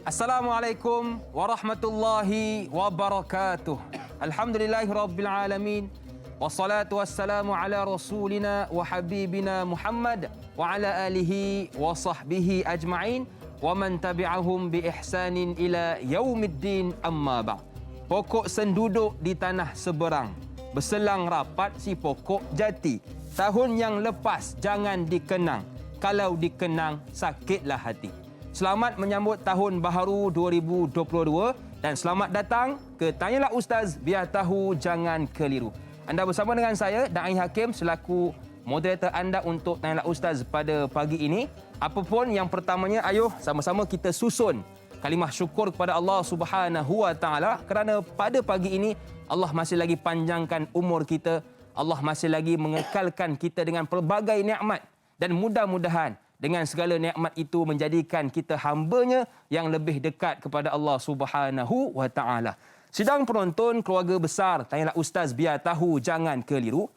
Assalamualaikum warahmatullahi wabarakatuh. Alhamdulillahi rabbil alamin. Wassalatu wassalamu ala rasulina wa habibina Muhammad wa ala alihi wa sahbihi ajma'in wa man tabi'ahum bi ihsanin ila yaumiddin amma ba'. Pokok senduduk di tanah seberang, berselang rapat si pokok jati. Tahun yang lepas jangan dikenang, kalau dikenang sakitlah hati. Selamat menyambut Tahun Baharu 2022 dan selamat datang ke Tanyalah Ustaz, biar tahu jangan keliru. Anda bersama dengan saya, Da'i Hakim, selaku moderator anda untuk Tanyalah Ustaz pada pagi ini. Apapun yang pertamanya, ayuh sama-sama kita susun kalimah syukur kepada Allah Subhanahu Wa Taala kerana pada pagi ini Allah masih lagi panjangkan umur kita, Allah masih lagi mengekalkan kita dengan pelbagai nikmat dan mudah-mudahan dengan segala nikmat itu menjadikan kita hamba-Nya yang lebih dekat kepada Allah Subhanahu Wa Taala. Sidang penonton keluarga besar Tanyalah Ustaz, biar tahu jangan keliru.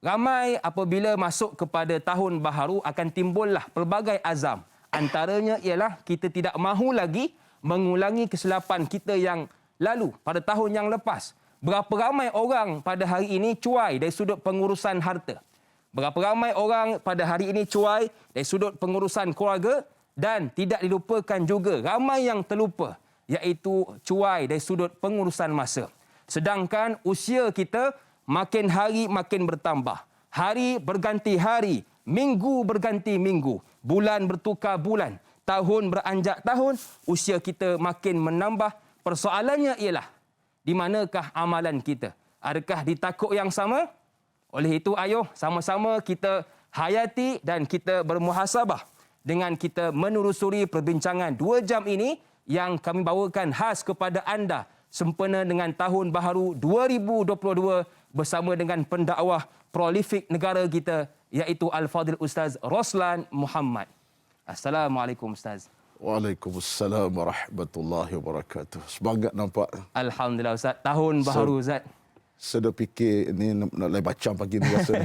Ramai apabila masuk kepada tahun baharu akan timbullah pelbagai azam. Antaranya ialah kita tidak mahu lagi mengulangi kesilapan kita yang lalu pada tahun yang lepas. Berapa ramai orang pada hari ini cuai dari sudut pengurusan harta. Berapa ramai orang pada hari ini cuai dari sudut pengurusan keluarga dan tidak dilupakan juga ramai yang terlupa, iaitu cuai dari sudut pengurusan masa. Sedangkan usia kita makin hari makin bertambah. Hari berganti hari, minggu berganti minggu, bulan bertukar bulan, tahun beranjak tahun, usia kita makin menambah. Persoalannya ialah di manakah amalan kita? Adakah di takuk yang sama? Oleh itu, ayuh sama-sama kita hayati dan kita bermuhasabah dengan kita menelusuri perbincangan 2 jam ini yang kami bawakan khas kepada anda sempena dengan Tahun Baharu 2022 bersama dengan pendakwah prolifik negara kita, iaitu Al-Fadhil Ustaz Roslan Muhammad. Assalamualaikum Ustaz. Waalaikumsalam warahmatullahi wabarakatuh. Semangat nampak. Alhamdulillah Ustaz. Tahun Baharu Ustaz. Saya dah fikir ni nak lain macam pagi ni rasa.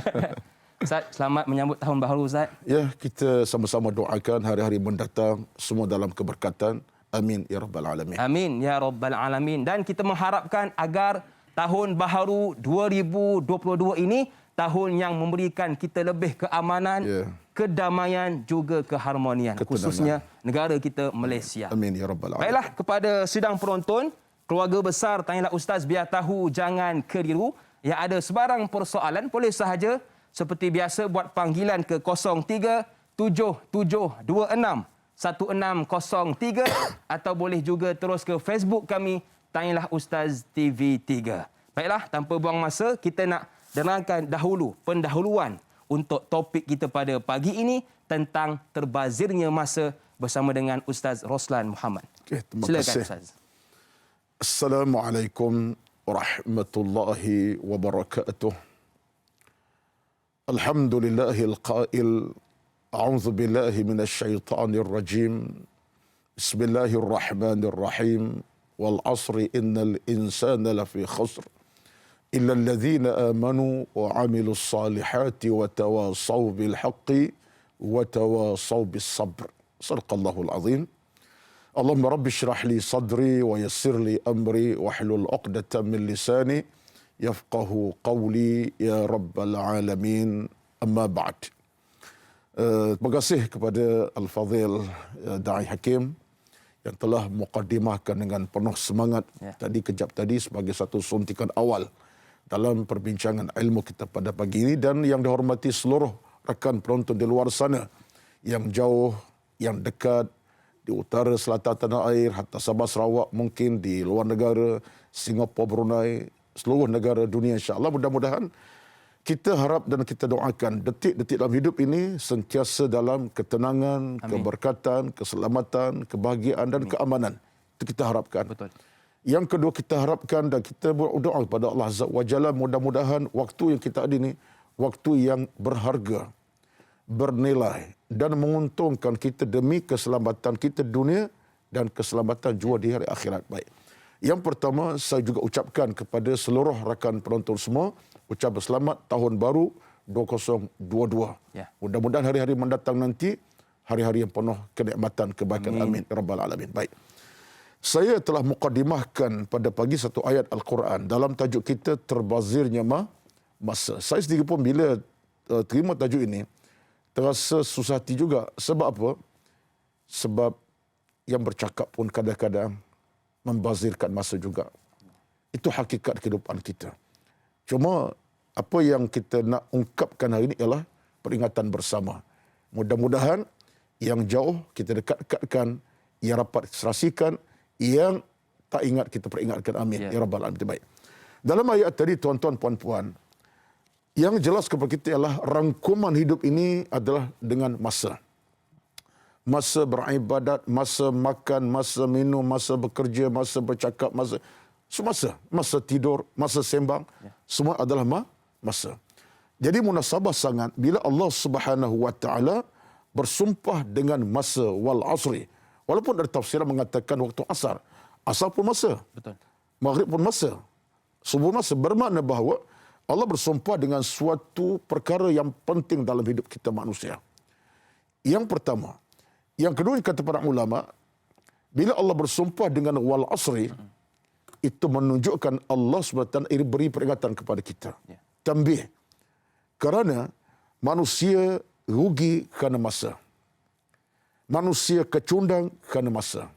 Ustaz, selamat menyambut Tahun Baharu Ustaz. Ya, kita sama-sama doakan hari-hari mendatang semua dalam keberkatan. Amin ya rabbal alamin. Amin ya rabbal alamin. Dan kita mengharapkan agar Tahun Baharu 2022 ini tahun yang memberikan kita lebih keamanan, kedamaian juga keharmonian, khususnya negara kita Malaysia. Amin ya rabbal alamin. Baiklah, kepada sidang penonton keluarga besar Tanyalah Ustaz, biar tahu jangan keliru. Yang ada sebarang persoalan boleh sahaja seperti biasa buat panggilan ke 0377261603 atau boleh juga terus ke Facebook kami Tanyalah Ustaz TV3. Baiklah, tanpa buang masa, kita nak dengarkan dahulu pendahuluan untuk topik kita pada pagi ini tentang terbazirnya masa bersama dengan Ustaz Roslan Muhammad. Terima Silakan kasih. Ustaz. Assalamualaikum warahmatullahi wabarakatuh. Alhamdulillahil qail, a'udzu billahi minasyaitonir rajim. Bismillahirrahmanirrahim. Wal 'asri innal insana lafi khusr illa alladhina amanu wa 'amilus salihati wa tawasaw bil haqqi wa tawasaw bis sabr. Shadaqallahul 'azim. Allahumma rabbi shrah li sadri wa yassir li amri wa hlul 'uqdatam min lisani yafqahu qawli ya rabbal alamin. Amma ba'd. Terima kasih kepada Al-Fadhil Da'i Hakim yang telah muqaddimahkan dengan penuh semangat kejap tadi sebagai satu suntikan awal dalam perbincangan ilmu kita pada pagi ini, dan yang dihormati seluruh rakan penonton di luar sana yang jauh, yang dekat, di utara selatan tanah air, hatta Sabah Sarawak, mungkin di luar negara, Singapura, Brunei, seluruh negara dunia, insya-Allah. Mudah-mudahan kita harap dan kita doakan detik-detik dalam hidup ini sentiasa dalam ketenangan, keberkatan, keselamatan, kebahagiaan dan keamanan. Itu kita harapkan. Betul. Yang kedua, kita harapkan dan kita berdoa kepada Allah Azza wa Jalla, mudah-mudahan waktu yang kita ada ini waktu yang berharga, bernilai dan menguntungkan kita demi keselamatan kita dunia dan keselamatan juga di hari akhirat. Baik. Yang pertama, saya juga ucapkan kepada seluruh rakan penonton semua, ucap selamat Tahun Baru 2022. Mudah-mudahan hari-hari mendatang nanti hari-hari yang penuh kenikmatan, kebaikan. Amin ya rabbal alamin. Baik. Saya telah mukadimahkan pada pagi satu ayat Al-Quran dalam tajuk kita terbazirnya masa. Saya sendiri pun bila terima tajuk ini terasa susah hati juga. Sebab apa? Sebab yang bercakap pun kadang-kadang membazirkan masa juga. Itu hakikat kehidupan kita. Cuma apa yang kita nak ungkapkan hari ini ialah peringatan bersama. Mudah-mudahan yang jauh kita dekat-dekatkan, yang rapat serasikan, yang tak ingat kita peringatkan. Amin. Ya Rabbal Alamin. Baik. Dalam ayat tadi, tuan-tuan, puan-puan, yang jelas kepada kita ialah rangkuman hidup ini adalah dengan masa. Masa beribadat, masa makan, masa minum, masa bekerja, masa bercakap, masa tidur, masa sembang, semua adalah masa. Jadi munasabah sangat bila Allah Subhanahu wa taala bersumpah dengan masa wal asri. Walaupun ada tafsiran mengatakan waktu asar. Asar pun masa. Betul. Maghrib pun masa. Subuh masa. Bermakna bahawa Allah bersumpah dengan suatu perkara yang penting dalam hidup kita manusia. Yang pertama. Yang kedua kata para ulama, bila Allah bersumpah dengan wal asri, itu menunjukkan Allah SWT beri peringatan kepada kita. Tambih. Kerana manusia rugi kerana masa. Manusia kecundang kerana masa.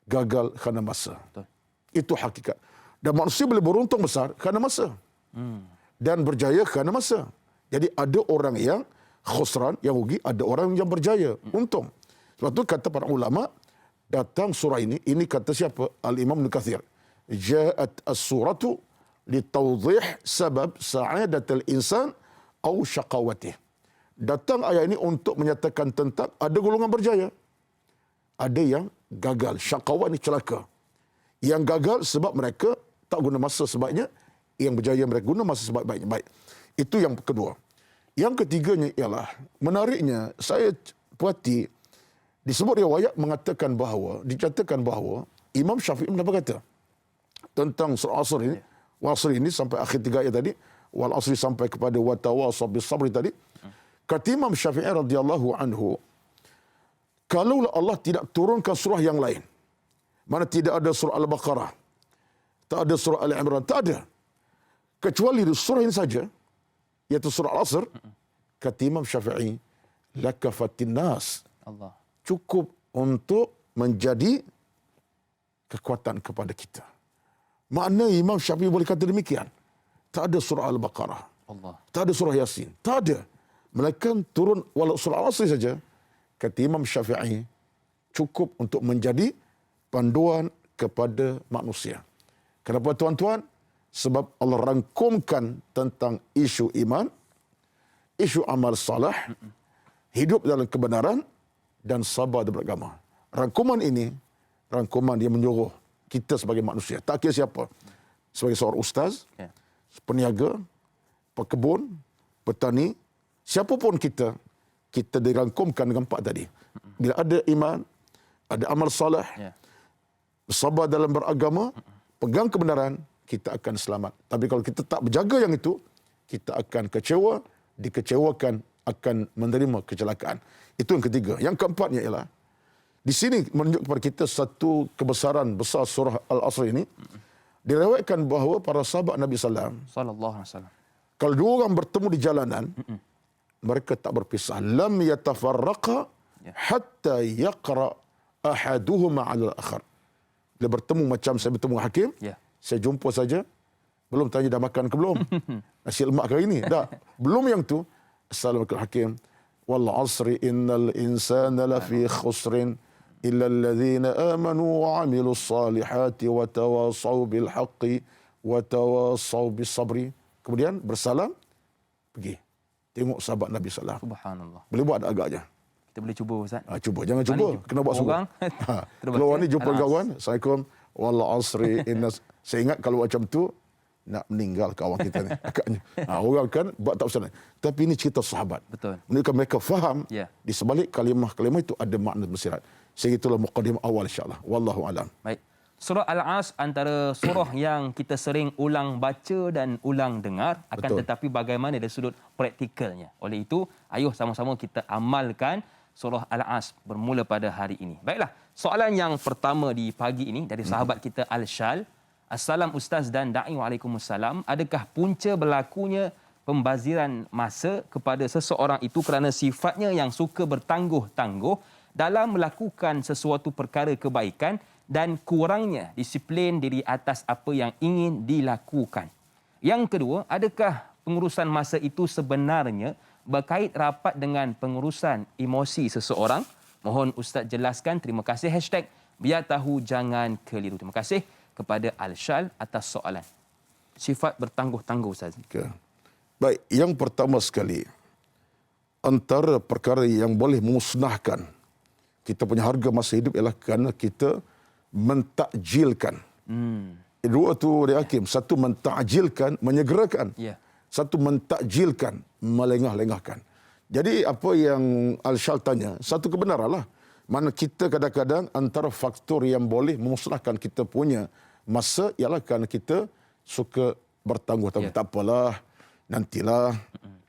Gagal kerana masa. Betul. Itu hakikat. Dan manusia boleh beruntung besar kerana masa. Dan berjaya kerana masa. Jadi ada orang yang khusran, yang rugi, ada orang yang berjaya, untung. Sebab itu kata para ulama, datang surah ini kata siapa? Al-Imam Ibn Kathir. Ja'at as-suratu litawdih sabab sa'adatil insan au syaqawatih. Datang ayat ini untuk menyatakan tentang ada golongan berjaya. Ada yang gagal. Syaqawat ni celaka. Yang gagal sebab mereka tak guna masa sebaiknya. Yang berjaya mereka guna masa sebaik-baiknya. Baik. Itu yang kedua. Yang ketiganya ialah, menariknya saya perhati, disebut riwayat mengatakan bahawa, dicatatkan bahawa Imam Syafi'i pernah berkata tentang surah Asr ini, wal asri ini sampai akhir 3 ayat tadi, wal asri sampai kepada wa tawassaw bis sabri tadi. Kata Imam Syafi'i radhiyallahu anhu, kalau Allah tidak turunkan surah yang lain, mana tidak ada surah Al-Baqarah, tak ada surah Al-Imran, tak ada, kecuali surah ini saja, iaitu surah Al-Asr, kata Imam Syafi'i, lakafatin nas, Allah. cukup untuk menjadi kekuatan kepada kita. Makna Imam Syafi'i boleh kata demikian. Tak ada surah Al-Baqarah, Allah. tak ada surah Yasin, tak ada. Melainkan turun walau surah Al-Asr saja, kata Imam Syafi'i, cukup untuk menjadi panduan kepada manusia. Kenapa tuan-tuan? Sebab Allah rangkumkan tentang isu iman, isu amal salah, hidup dalam kebenaran, dan sabar dan beragama. Rangkuman ini, rangkuman yang menyuruh kita sebagai manusia. Tak kira siapa. Sebagai seorang ustaz, peniaga, pekebun, petani, siapapun kita dirangkumkan dengan 4 tadi. Bila ada iman, ada amal salah, bersabar dalam beragama, pegang kebenaran, kita akan selamat. Tapi kalau kita tak berjaga yang itu, kita akan kecewa, dikecewakan, akan menerima kecelakaan. Itu yang ketiga. Yang keempatnya ialah, di sini menunjuk kepada kita satu kebesaran besar surah Al-Asr ini. Diriwayatkan bahawa para sahabat Nabi sallallahu alaihi wasallam, kalau 2 orang bertemu di jalanan, mereka tak berpisah. Lam yatafarraqa hatta yaqra ahaduhuma 'ala al-akhar. Bila bertemu macam saya bertemu hakim, saya jumpa saja, belum tanya dah makan ke belum? Nasi lemak ke hari ini? Dah. Belum yang tu, Assalamualaikum hakim. Wal 'asri innal insana lafi khusrin illa alladhina amanu wa 'amilus salihati wa tawassaw bil haqqi wa tawassaw bis sabri. Kemudian bersalam, pergi. Tengok sahabat Nabi sallallahu alaihi wasallam. Subhanallah. Boleh buat agaknya. Kita boleh cuba Ustaz. Cuba, jangan cuba. Kena buat orang. Keluar ni jumpa kawan, Assalamualaikum. Wal 'asri inna. Saya ingat kalau macam tu nak meninggal kawan kita ni. Agaknya. Orang kan buat tak usah. Tapi ini cerita sahabat. Betul. Menunjukkan mereka faham di sebalik kalimah-kalimah itu ada makna bersirat. Sehingga itulah muqaddimah awal insya-Allah. Wallahu alam. Baik. Surah Al-As antara surah yang kita sering ulang baca dan ulang dengar, akan tetapi bagaimana dari sudut praktikalnya. Oleh itu, ayuh sama-sama kita amalkan surah Al-As bermula pada hari ini. Baiklah, Soalan yang pertama di pagi ini dari sahabat kita Al-Shal. Assalam Ustaz dan Da'i, waalaikumsalam. Adakah punca berlakunya pembaziran masa kepada seseorang itu kerana sifatnya yang suka bertangguh-tangguh dalam melakukan sesuatu perkara kebaikan dan kurangnya disiplin diri atas apa yang ingin dilakukan? Yang kedua, adakah pengurusan masa itu sebenarnya berkait rapat dengan pengurusan emosi seseorang? Mohon Ustaz jelaskan. Terima kasih. #biar tahu jangan keliru. Terima kasih kepada Al-Shal atas soalan. Sifat bertangguh-tangguh, Ustaz. Okay. Baik, yang pertama sekali, antara perkara yang boleh memusnahkan kita punya harga masa hidup ialah kerana kita mentakjilkan. Dua tu dia hakim. Satu mentakjilkan, menyegerakan. Ya. Satu mentakjilkan, melengah-lengahkan. Jadi apa yang Al-Shal tanya, satu kebenaran lah. Mana kita kadang-kadang antara faktor yang boleh memusnahkan kita punya masa ialah kerana kita suka bertangguh-tangguh. Tak apalah, nantilah,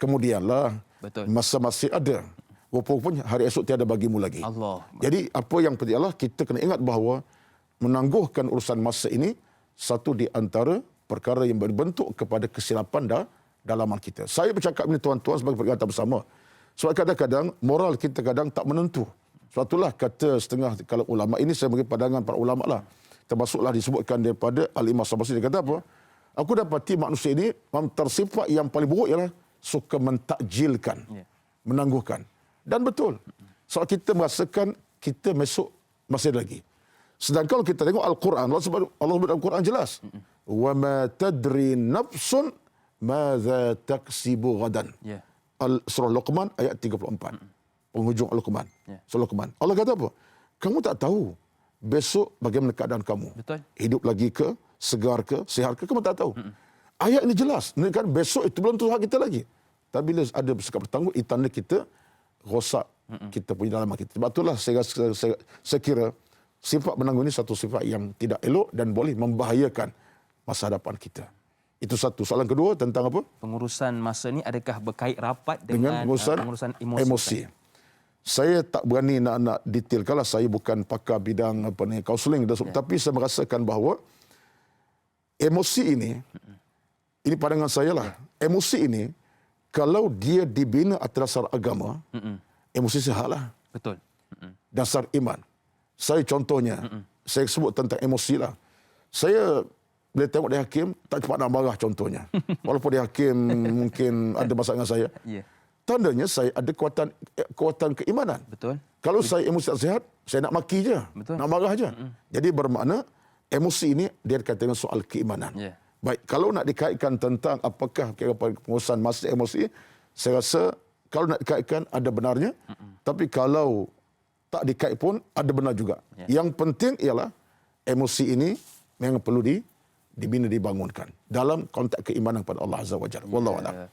kemudianlah. Betul. Masa masih ada. Rupa-rupanya hari esok tiada bagimu lagi. Allah. Jadi apa yang penting ialah kita kena ingat bahawa menangguhkan urusan masa ini satu di antara perkara yang berbentuk kepada kesilapan dalaman kita. Saya bercakap ini tuan-tuan sebagai perkataan bersama. Sebab kadang-kadang moral kita kadang tak menentu. Sebab itulah kata setengah kalau ulama ini saya bagi pandangan para ulama lah. Termasuklah disebutkan daripada Al-Imam Sabasi, dia kata apa? Aku dapati manusia ini tersifat yang paling buruk ialah suka mentakjilkan, menangguhkan. Dan betul. Sebab kita merasakan kita besok masih ada lagi. Sedangkan kalau kita tengok Al-Quran, Allah sebut Al-Quran jelas. Wa ma tadri nafsun madza taksibu ghadan. Surah Luqman ayat 34. Penghujung Al-Luqman. Surah Luqman. Allah kata apa? Kamu tak tahu besok bagaimana keadaan kamu. Betul. Hidup lagi ke, segar ke, sihat ke, kamu tak tahu. Ayat ini jelas. Menunjukkan besok itu belum tentu hak kita lagi. Tapi bila ada bersikap bertangguh, itu tanda kita rosak kita punya dalaman kita. Sebab itulah saya kira sifat menangguh ini satu sifat yang tidak elok dan boleh membahayakan masa hadapan kita. Itu satu. Soalan kedua tentang apa? Pengurusan masa ni adakah berkait rapat dengan pengurusan emosi? Saya tak berani nak detail kalau saya bukan pakar bidang kaunseling tapi saya merasakan bahawa emosi ini pandangan saya lah. Emosi ini kalau dia dibina atas dasar agama, emosi sehatlah. Betul. Dasar iman. Saya contohnya, saya sebut tentang emosi lah. Saya bila tengok dia hakim, tak cepat nak marah contohnya. Walaupun dia hakim mungkin ada masalah dengan saya. Tandanya saya ada kekuatan keimanan. Betul. Kalau saya emosi tak sihat, saya nak maki je. Betul. Nak marah je. Jadi bermakna emosi ini dia dikatakan soal keimanan. Baik, kalau nak dikaitkan tentang apakah kira pengurusan masa emosi, saya rasa kalau nak dikaitkan ada benarnya. Tapi kalau tak dikait pun ada benar juga. Yang penting ialah emosi ini memang perlu dibina, dibangunkan dalam konteks keimanan kepada Allah Azza wa Jalla. Wallahu a'lam.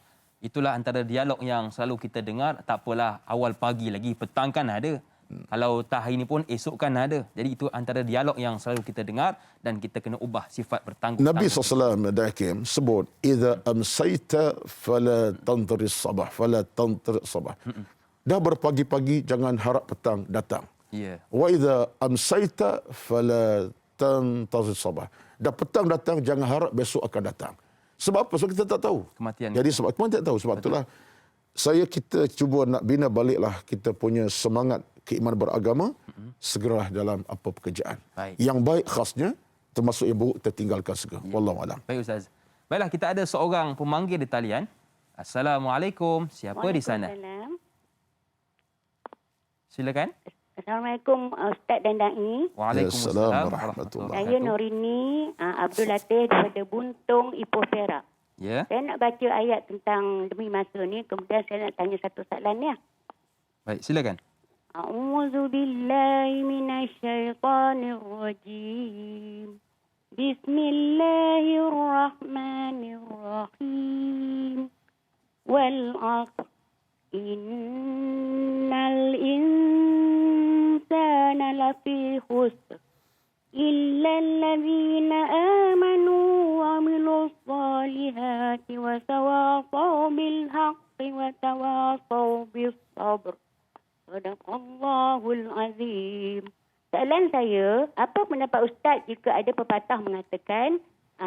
Itulah antara dialog yang selalu kita dengar. Tak apalah awal pagi lagi, petang kan ada. Kalau tak hari ini pun esok kan ada. Jadi itu antara dialog yang selalu kita dengar dan kita kena ubah sifat bertangguh. Nabi SAW Hakim sebut, "Idza amsayta fala tantaris sabah, fala tantaris sabah." Dah berpagi-pagi jangan harap petang datang. Wa idza amsayta fala tantaris sabah. Dah petang datang jangan harap besok akan datang. Sebab apa? Sebab kita tak tahu. Kematian. Jadi sebab kematian tak tahu. Sebab itulah kita cuba nak bina baliklah kita punya semangat keimanan beragama segera dalam apa pekerjaan. Yang baik khasnya termasuk yang buruk tertinggalkan segera. Wallahu a'lam. Baik Ustaz. Baiklah, kita ada seorang pemanggil di talian. Assalamualaikum. Siapa di sana? Silakan. Assalamualaikum Ustaz dan Da'i. Waalaikumsalam warahmatullahi. Saya Norini Abdul Latif daripada Buntung, Ipoh Perak. Saya nak baca ayat tentang demi masa ni, kemudian saya nak tanya satu soalan ya. Baik, silakan. A'udzu billahi minasyaitonir rajim. Bismillahirrahmanirrahim. Wal 'asr innal insana lafi khusr illa alladhina amanu wa 'amilus salihati wa tawasaw bil haqqi wa tawasaw bis sabr. Sadaqallahul azim. soalan saya, apa pendapat Ustaz jika ada pepatah mengatakan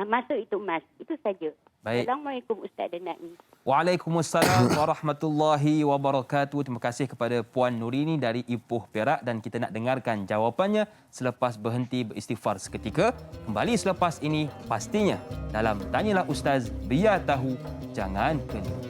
masa itu emas? Itu saja. Baik. Assalamualaikum Ustaz dan Naim. Waalaikumsalam warahmatullahi wabarakatuh. Terima kasih kepada Puan Nurini dari Ipoh Perak dan kita nak dengarkan jawapannya selepas berhenti beristighfar seketika. Kembali selepas ini pastinya dalam Tanyalah Ustaz, biar tahu jangan keliru.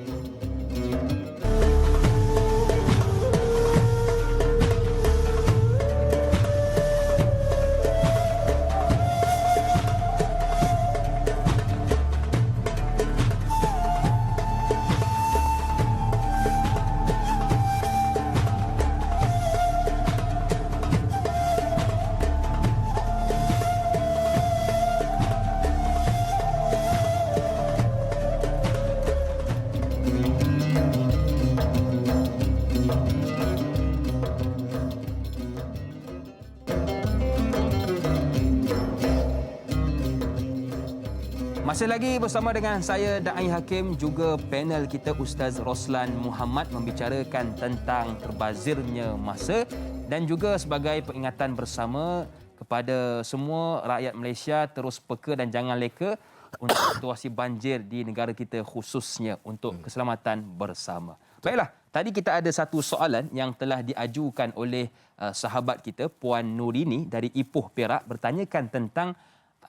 Masih lagi bersama dengan saya Da'i Hakim, juga panel kita Ustaz Roslan Muhammad membicarakan tentang terbazirnya masa dan juga sebagai peringatan bersama kepada semua rakyat Malaysia terus peka dan jangan leka untuk situasi banjir di negara kita khususnya untuk keselamatan bersama. Baiklah, tadi kita ada satu soalan yang telah diajukan oleh sahabat kita Puan Nurini dari Ipoh Perak bertanyakan tentang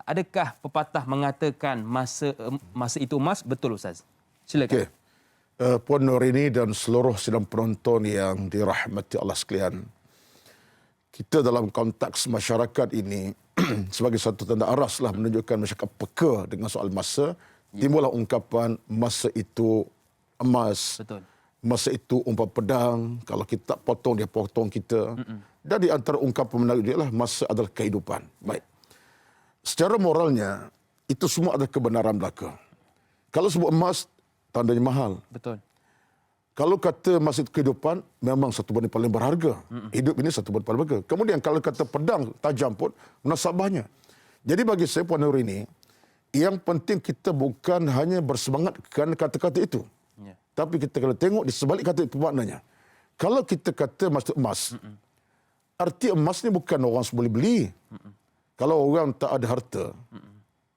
adakah pepatah mengatakan masa itu emas? Betul Ustaz. Silakan. Okey. Puan Nurini dan seluruh sidang penonton yang dirahmati Allah sekalian. Kita dalam konteks masyarakat ini sebagai satu tanda araslah menunjukkan masyarakat peka dengan soal masa. Timbullah ungkapan masa itu emas. Betul. Masa itu umpam pedang. Kalau kita tak potong, dia potong kita. Dan di antara ungkapan menarik dia lah masa adalah kehidupan. Baik. Secara moralnya, itu semua adalah kebenaran belaka. Kalau sebut emas, tandanya mahal. Betul. Kalau kata emas itu kehidupan, memang satu benda paling berharga. Hidup ini satu benda paling berharga. Kemudian kalau kata pedang tajam pun, munasabahnya. Jadi bagi saya, Puan Nurini, yang penting kita bukan hanya bersemangat kerana kata-kata itu. Ya. Tapi kita kena tengok di sebalik kata itu maknanya. Kalau kita kata emas itu emas, arti emas ni bukan orang boleh beli. Kalau orang tak ada harta,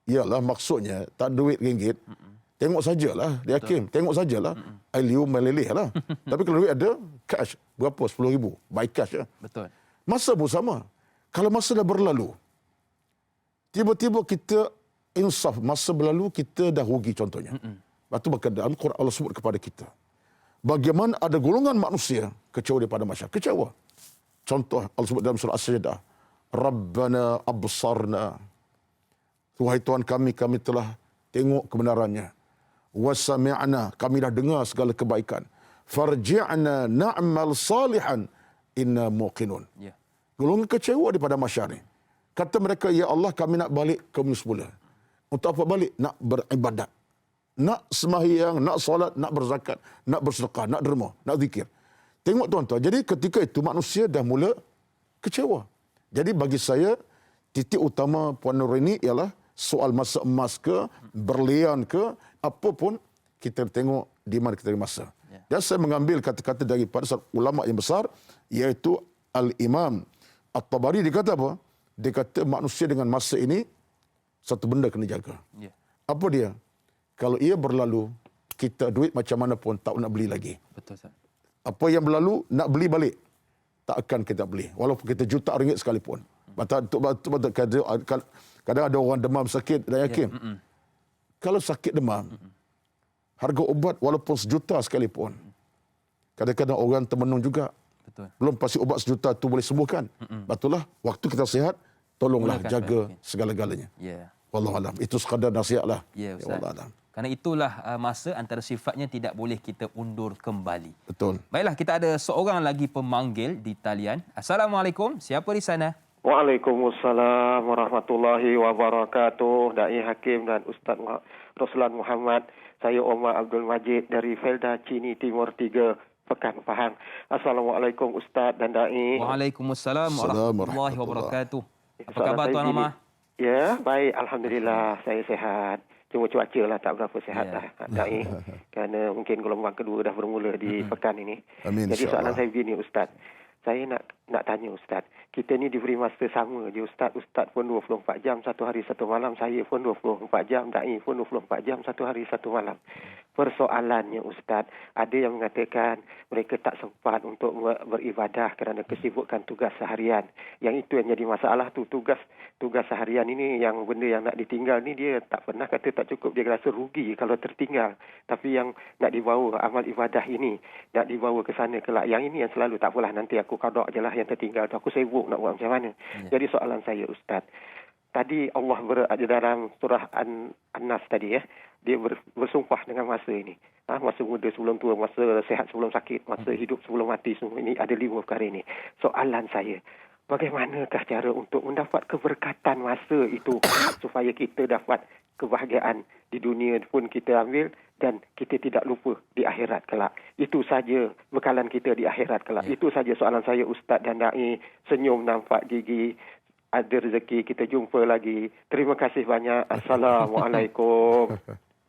ialah maksudnya tak ada duit ringgit, tengok sajalah, dia Hakim, tengok sajalah, liu meleleh lah. Tapi kalau duit ada, cash, berapa? 10,000, buy cash. Ya. Betul. Masa pun sama. Kalau masa dah berlalu, tiba-tiba kita insaf, masa berlalu kita dah rugi contohnya. Lepas tu maka dalam Quran Allah sebut kepada kita, bagaimana ada golongan manusia kecewa daripada masyarakat. Kecewa. Contoh Allah sebut dalam surah As-Sajdah, Rabbana absarna. Tuhai Tuhan kami telah tengok kebenarannya. Wasami'na, kami dah dengar segala kebaikan. Farji'na na'mal salihan inna muqinun. Ya. Golongan kecewa daripada masyarakat. Kata mereka, ya Allah kami nak balik ke bumi semula. Untuk apa balik? Nak beribadat. Nak sembahyang, nak solat, nak berzakat, nak bersedekah, nak derma, nak zikir. Tengok tuan-tuan, jadi ketika itu manusia dah mula kecewa. Jadi bagi saya, titik utama Puan Nurini ialah soal masa emas ke, berlian ke, apa pun kita tengok di mana kita masa. Dan saya mengambil kata-kata daripada ulama yang besar, iaitu Al-Imam At-Tabari. Dia kata apa? Dia kata manusia dengan masa ini, satu benda kena jaga. Ya. Apa dia? Kalau ia berlalu, kita duit macam mana pun tak nak beli lagi. Betul Ustaz. Apa yang berlalu, nak beli balik, tak akan kita beli. Walaupun kita juta ringgit sekalipun. Kadang ada orang demam sakit dan yakin. Kalau sakit demam, harga ubat walaupun sejuta sekalipun. Kadang-kadang orang termenung juga. Betul. Belum pasti ubat sejuta tu boleh sembuhkan. Betullah, waktu kita sihat, tolonglah Gunakan jaga baik. segala-galanya. Ya. Wallahualam. Itu sekadar nasihatlah. Ya, Ustaz. Wallahualam. Kerana itulah masa antara sifatnya tidak boleh kita undur kembali. Betul. Baiklah, kita ada seorang lagi pemanggil di talian. Assalamualaikum. Siapa di sana? Waalaikumsalam warahmatullahi wabarakatuh. Da'i Hakim dan Ustaz Roslan Muhammad. Saya Omar Abdul Majid dari Felda Cini Timur 3, Pekan Pahang. Assalamualaikum Ustaz dan Da'i. Waalaikumsalam warahmatullahi wabarakatuh. Apa khabar Tuan Omar? Ya, baik. Alhamdulillah saya sehat. Cuma cuaca lah tak berapa sihat dah, Da'i. Kerana mungkin gelombang kedua dah bermula di pekan ini. Amin, jadi soalan insyaAllah. saya begini Ustaz. Saya nak tanya Ustaz. Kita ni diberi masa sama je Ustaz. Ustaz pun 24 jam satu hari satu malam. Saya pun 24 jam. Da'i pun 24 jam satu hari satu malam. Persoalannya Ustaz, ada yang mengatakan mereka tak sempat untuk beribadah kerana kesibukan tugas seharian. Yang itu yang jadi masalah tu. Tugas seharian ini, yang benda yang nak ditinggal ni, dia tak pernah kata tak cukup. Dia rasa rugi kalau tertinggal. Tapi yang nak dibawa amal ibadah ini, nak dibawa ke sana kelak. Yang ini yang selalu tak apalah, nanti aku qada je lah yang tertinggal tu. Aku sibuk nak buat macam mana. Jadi soalan saya Ustaz, tadi Allah berada dalam surah An-Nas tadi dia bersumpah dengan masa ini. Masa muda sebelum tua, masa sehat sebelum sakit, masa hidup sebelum mati, semua ini ada 5 perkara ini. Soalan saya, bagaimanakah cara untuk mendapat keberkatan masa itu supaya kita dapat kebahagiaan di dunia pun kita ambil dan kita tidak lupa di akhirat kelak. Itu saja bekalan kita di akhirat kelak. Itu saja soalan saya Ustaz dan Da'i. Senyum nampak gigi. Ada rezeki kita jumpa lagi. Terima kasih banyak. Assalamualaikum.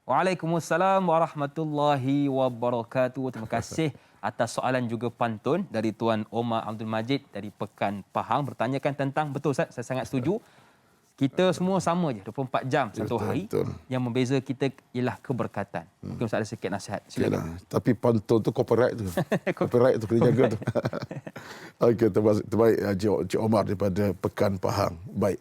Waalaikumsalam warahmatullahi wabarakatuh. Terima kasih atas soalan juga pantun dari Tuan Omar Abdul Majid dari Pekan Pahang, bertanyakan tentang, betul Ustaz, saya sangat setuju. Kita semua sama je 24 jam satu hari. Betul. Yang membeza kita ialah keberkatan. Mungkin Ustaz ada sikit nasihat. Yalah, tapi pantun tu copyright tu. Copyright tu kena jaga tu. Okey, terbaik Cik Omar daripada Pekan Pahang. Baik.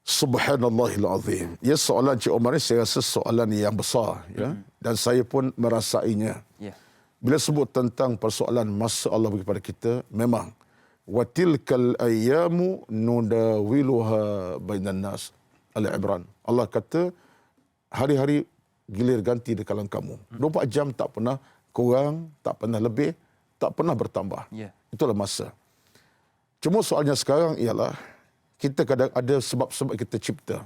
Subhanallahil azim. Ya, soalan Cik Omar ni saya rasa soalan yang besar, ya. Dan saya pun merasainya. Ya. Bila sebut tentang persoalan masa Allah bagi kepada kita, memang wa tilkal ayyamu nudawiluha bainan nas. Al-Imran. Allah kata hari-hari gilir ganti di kalangan kamu. 24 jam tak pernah kurang, tak pernah lebih, tak pernah bertambah. Ya. Itulah masa. Cuma soalnya sekarang ialah kita kadang ada sebab-sebab kita cipta.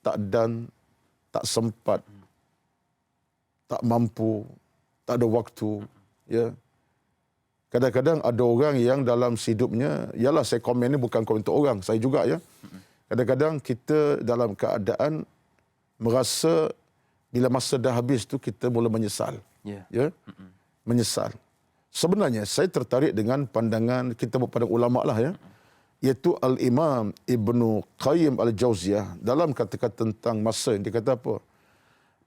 Tak dan, tak sempat, tak mampu, tak ada waktu. Ya. Kadang-kadang ada orang yang dalam hidupnya, yalah saya komen ni bukan komen untuk orang, saya juga ya. Kadang-kadang kita dalam keadaan merasa bila masa dah habis tu kita mula menyesal. Ya. Menyesal. Sebenarnya saya tertarik dengan pandangan kita pada ulama lah ya. Iaitu Al-Imam Ibnu Qayyim Al-Jauziyah dalam kata-kata tentang masa, dia kata apa?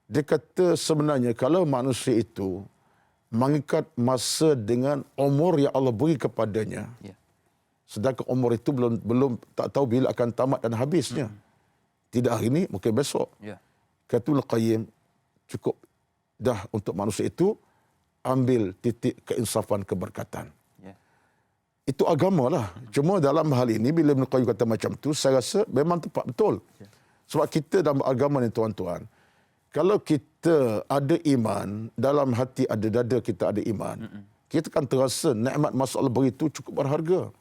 Dia kata sebenarnya kalau manusia itu mengikat masa dengan umur yang Allah beri kepadanya, sedangkan umur itu belum tak tahu bila akan tamat dan habisnya. Tidak hari ini, mungkin besok. Kata Al-Qayyim, cukup dah untuk manusia itu ambil titik keinsafan keberkatan. Itu agama lah. Cuma dalam hal ini, bila Ibn Qayyim kata macam tu, saya rasa memang tepat betul. Sebab kita dalam agama ni tuan-tuan, kalau kita ada iman, dalam hati ada dada kita ada iman, kita akan terasa nikmat masa Allah beri itu cukup berharga.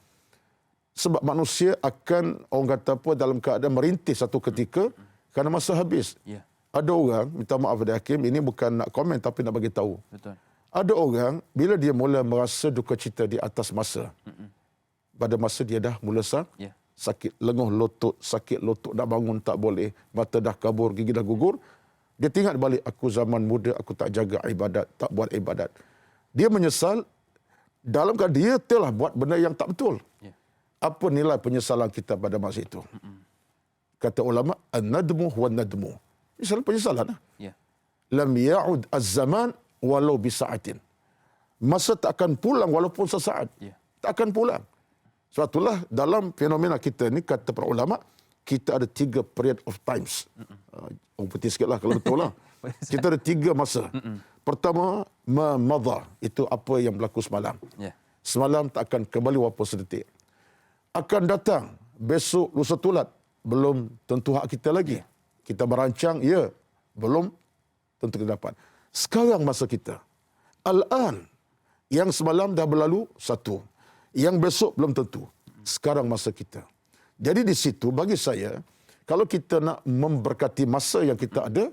Sebab manusia akan, orang kata apa, dalam keadaan merintih satu ketika kerana masa habis. Ada orang, minta maaf pada Hakim, ini bukan nak komen tapi nak bagi tahu. Betul. Ada orang, bila dia mula merasa duka cita di atas masa, pada masa dia dah mula sakit lenguh lutut, sakit lutut, nak bangun tak boleh, mata dah kabur, gigi dah gugur, dia teringat balik, aku zaman muda, aku tak jaga ibadat, tak buat ibadat. Dia menyesal, dalam keadaan dia telah buat benda yang tak betul. Apa nilai penyesalan kita pada masa itu? Kata ulama, an-nadmu huwa an-nadmu. Penyesalan. Lam ya'ud az-zaman walau bisa'atin. Masa tak akan pulang walaupun sesaat. Tak akan pulang. Sebab itulah dalam fenomena kita ni, kata para ulama, kita ada 3 period of times. Putih sikit lah kalau betul lah. Kita ada 3 masa. Pertama, madha. Itu apa yang berlaku semalam. Semalam tak akan kembali walaupun sedetik. Akan datang besok, lusa tulat. Belum tentu hak kita lagi. Kita merancang, belum tentu kita dapat. Sekarang masa kita. Al-an. Yang semalam dah berlalu, satu. Yang besok belum tentu. Sekarang masa kita. Jadi di situ bagi saya, kalau kita nak memberkati masa yang kita ada,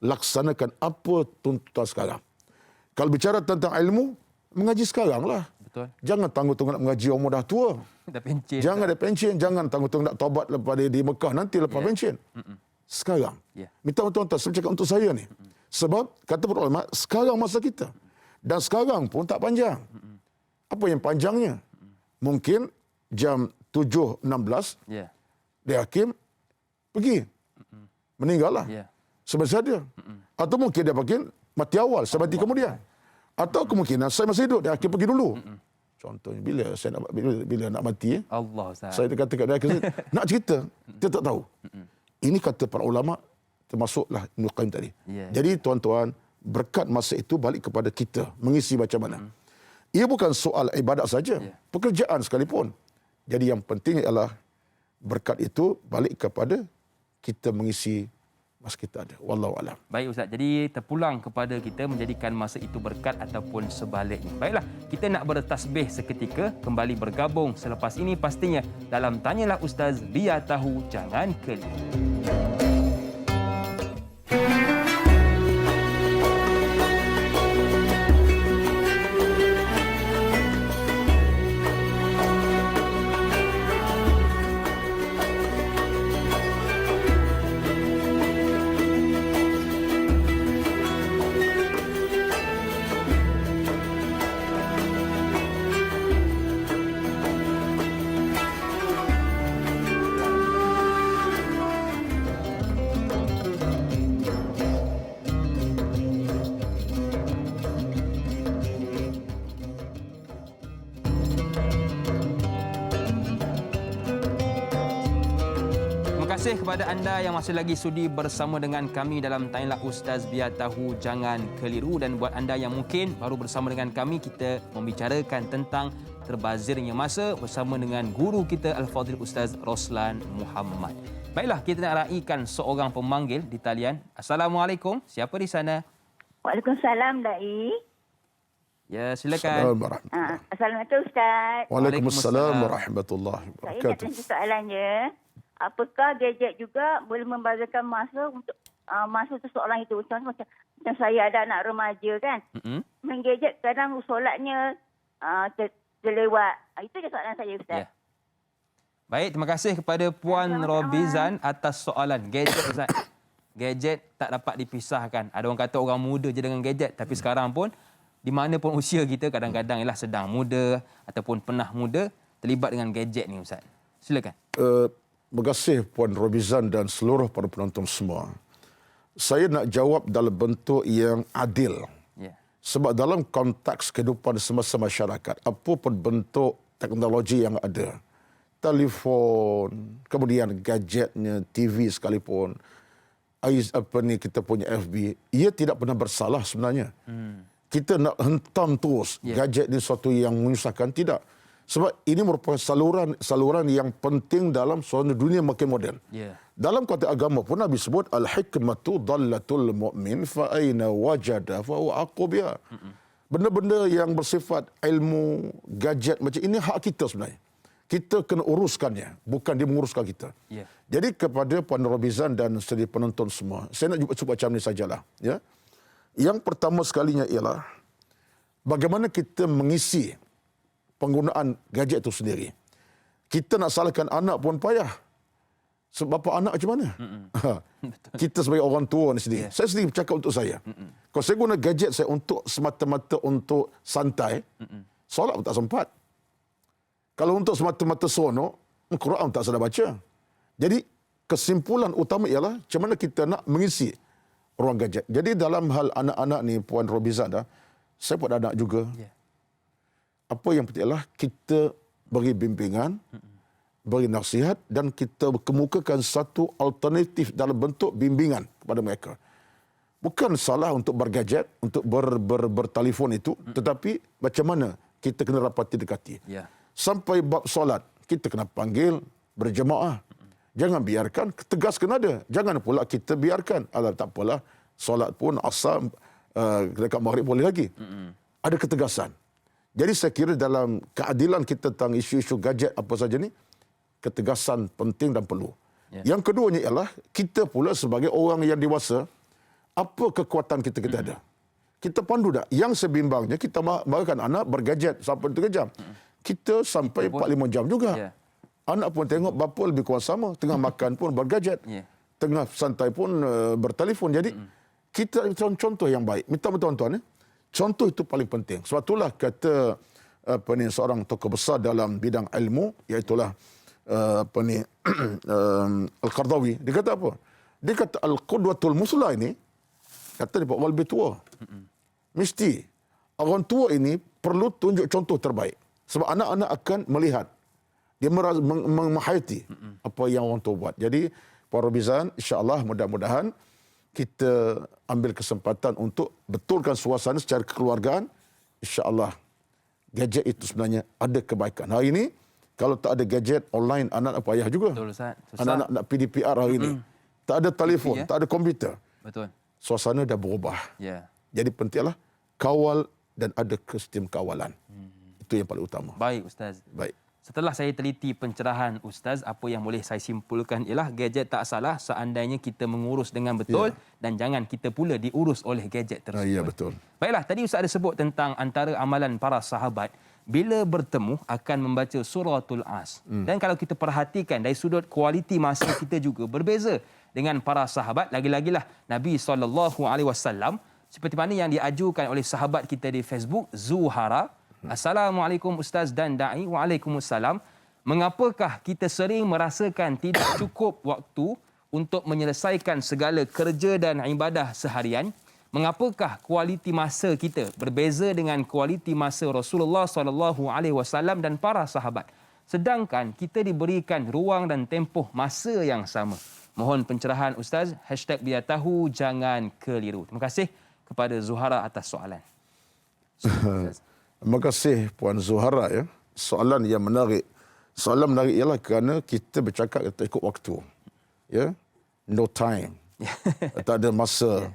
laksanakan apa tuntutan sekarang. Kalau bicara tentang ilmu, mengaji sekarang lah. Betul. Jangan tanggung-tanggung nak mengaji umur dah tua. Dah pencen. Jangan ada pension. Jangan tanggung-tanggung nak taubat lepas di Mekah nanti lepas pension. Sekarang. Minta tuan-tuan, saya cakap untuk saya ni. Sebab, kata para ulama, sekarang masa kita. Dan sekarang pun tak panjang. Apa yang panjangnya? Mungkin jam 7.16 Ya. dia hakim pergi. Meninggal lah. Ya. Sebesar dia. Atau mungkin dia pergi mati awal, saya mati kemudian. Atau kemungkinan saya masih hidup, dia hakim pergi dulu. Contohnya bila nak mati, Allah Ustaz. saya kata kat dia hakim, nak cerita, dia tak tahu. Ini kata para ulama, termasuklah Ibn Qayyim tadi. Ya. Jadi tuan-tuan, berkat masa itu balik kepada kita, mengisi macam mana. Ia bukan soal ibadat saja, pekerjaan sekalipun. Jadi yang penting ialah berkat itu balik kepada kita mengisi masa kita ada. Wallahu a'lam. Baik Ustaz, jadi terpulang kepada kita menjadikan masa itu berkat ataupun sebaliknya. Baiklah, kita nak bertasbih seketika, kembali bergabung selepas ini pastinya dalam Tanyalah Ustaz, biar tahu jangan keliru. Terima kasih kepada anda yang masih lagi sudi bersama dengan kami dalam Tanyalah Ustaz, biar tahu jangan keliru. Dan buat anda yang mungkin baru bersama dengan kami, kita membicarakan tentang terbazirnya masa bersama dengan guru kita Al-Fadhil Ustaz Roslan Muhammad. Baiklah, kita nak raikan seorang pemanggil di talian. Assalamualaikum, siapa di sana? Waalaikumsalam, Dai. Ya, silakan. Assalamualaikum, Ustaz. Waalaikumsalam warahmatullahi Saya nak wabarakatuh. tanya soalan je. Apakah gadget juga boleh membazirkan masa untuk masa seseorang itu? Contoh macam saya ada anak remaja kan. Main gadget kadang solatnya terlewat. Itu je soalan saya, Ustaz. Ya. Baik, terima kasih kepada Puan Robizan atas soalan gadget, Ustaz. Gadget tak dapat dipisahkan. Ada orang kata orang muda je dengan gadget, tapi sekarang pun di mana pun usia kita kadang-kadang ialah sedang muda ataupun pernah muda terlibat dengan gadget ni, Ustaz. Silakan. Terima kasih Puan Robizan dan seluruh para penonton semua. Saya nak jawab dalam bentuk yang adil. Ya. Sebab dalam konteks kehidupan semasa masyarakat, apa pun bentuk teknologi yang ada, telefon, kemudian gadgetnya, TV sekalipun, kita punya FB, ia tidak pernah bersalah sebenarnya. Kita nak hentam terus gadget ni sesuatu yang menyusahkan, tidak. Sebab ini merupakan saluran yang penting dalam suasana dunia makin moden. Dalam konteks agama pun Nabi sebut al-hikmatu dallatul mu'min fa aina wajada fa huwa aqbiha. Benda-benda yang bersifat ilmu, gadget macam ini hak kita sebenarnya. Kita kena uruskannya, bukan dia menguruskan kita. Jadi kepada Puan Robizan dan sedih penonton semua, saya nak cuba macam ni sajalah, ya. Yang pertama sekalinya ialah bagaimana kita mengisi penggunaan gadget itu sendiri. Kita nak salahkan anak pun payah. Sebab bapa anak macam mana? Kita sebagai orang tua ni sendiri. Saya sendiri bercakap untuk saya. Kalau saya guna gadget saya untuk semata-mata untuk santai, solat pun tak sempat. Kalau untuk semata-mata seronok, Quran tak sedar baca. Jadi kesimpulan utama ialah macam mana kita nak mengisi ruang gadget. Jadi dalam hal anak-anak ni Puan Robizan, saya pun ada anak juga. Apa yang penting adalah kita beri bimbingan, beri nasihat dan kita kemukakan satu alternatif dalam bentuk bimbingan kepada mereka. Bukan salah untuk bergadget, untuk bertelefon itu, tetapi macam mana kita kena rapati dekati. Sampai bab solat, kita kena panggil berjemaah. Jangan biarkan, tegas kena ada. Jangan pula kita biarkan. Tak apalah, solat pun asal dekat maghrib boleh lagi. Ada ketegasan. Jadi saya kira dalam keadilan kita tentang isu-isu gadget apa saja ni, ketegasan penting dan perlu. Yang keduanya ialah kita pula sebagai orang yang dewasa, apa kekuatan kita ada. Kita pandu tak? Yang sebimbangnya kita marahkan anak bergadget sampai 3 jam. Kita sampai 4-5 jam juga. Anak pun tengok bapa lebih kurang sama. Tengah makan pun bergadget. Tengah santai pun bertelefon. Jadi kita contoh yang baik. Minta tuan-tuan, contoh itu paling penting. Sebab itulah kata seorang tokoh besar dalam bidang ilmu, iaitulah Al-Qardawi. Dia kata apa? Dia kata al-qudwatul musla ini, kata dia orang lebih tua. Mesti orang tua ini perlu tunjuk contoh terbaik. Sebab anak-anak akan melihat. Dia menghayati apa yang orang tua buat. Jadi, para Robizan, insya-Allah mudah-mudahan kita ambil kesempatan untuk betulkan suasana secara kekeluargaan. Insya-Allah gadget itu sebenarnya ada kebaikan. Hari ini kalau tak ada gadget online, anak-anak payah juga. Betul, Ustaz. Susah. Anak-anak nak PDPR hari ini. Tak ada telefon, ya? tak ada komputer. Betul. Suasana dah berubah. Ya. Jadi pentinglah kawal dan ada sistem kawalan. Itu yang paling utama. Baik, Ustaz. Baik. Setelah saya teliti pencerahan Ustaz, apa yang boleh saya simpulkan ialah gadget tak salah seandainya kita mengurus dengan betul dan jangan kita pula diurus oleh gadget tersebut. Ya, betul. Baiklah, tadi Ustaz ada sebut tentang antara amalan para sahabat bila bertemu akan membaca suratul As. Dan kalau kita perhatikan dari sudut kualiti masa kita juga berbeza dengan para sahabat. Lagi-lagilah Nabi SAW seperti mana yang diajukan oleh sahabat kita di Facebook, Zuhara. Assalamualaikum Ustaz dan Da'i. Waalaikumsalam. Mengapakah kita sering merasakan tidak cukup waktu untuk menyelesaikan segala kerja dan ibadah seharian? Mengapakah kualiti masa kita berbeza dengan kualiti masa Rasulullah SAW dan para sahabat? Sedangkan kita diberikan ruang dan tempoh masa yang sama. Mohon pencerahan Ustaz. #biar tahu jangan keliru. Terima kasih kepada Zuhara atas soalan. Terima kasih Puan Zuhara ya. Soalan yang menarik. Soalan menarik ialah kerana kita bercakap kita ikut waktu. Ya. No time. Tak ada masa.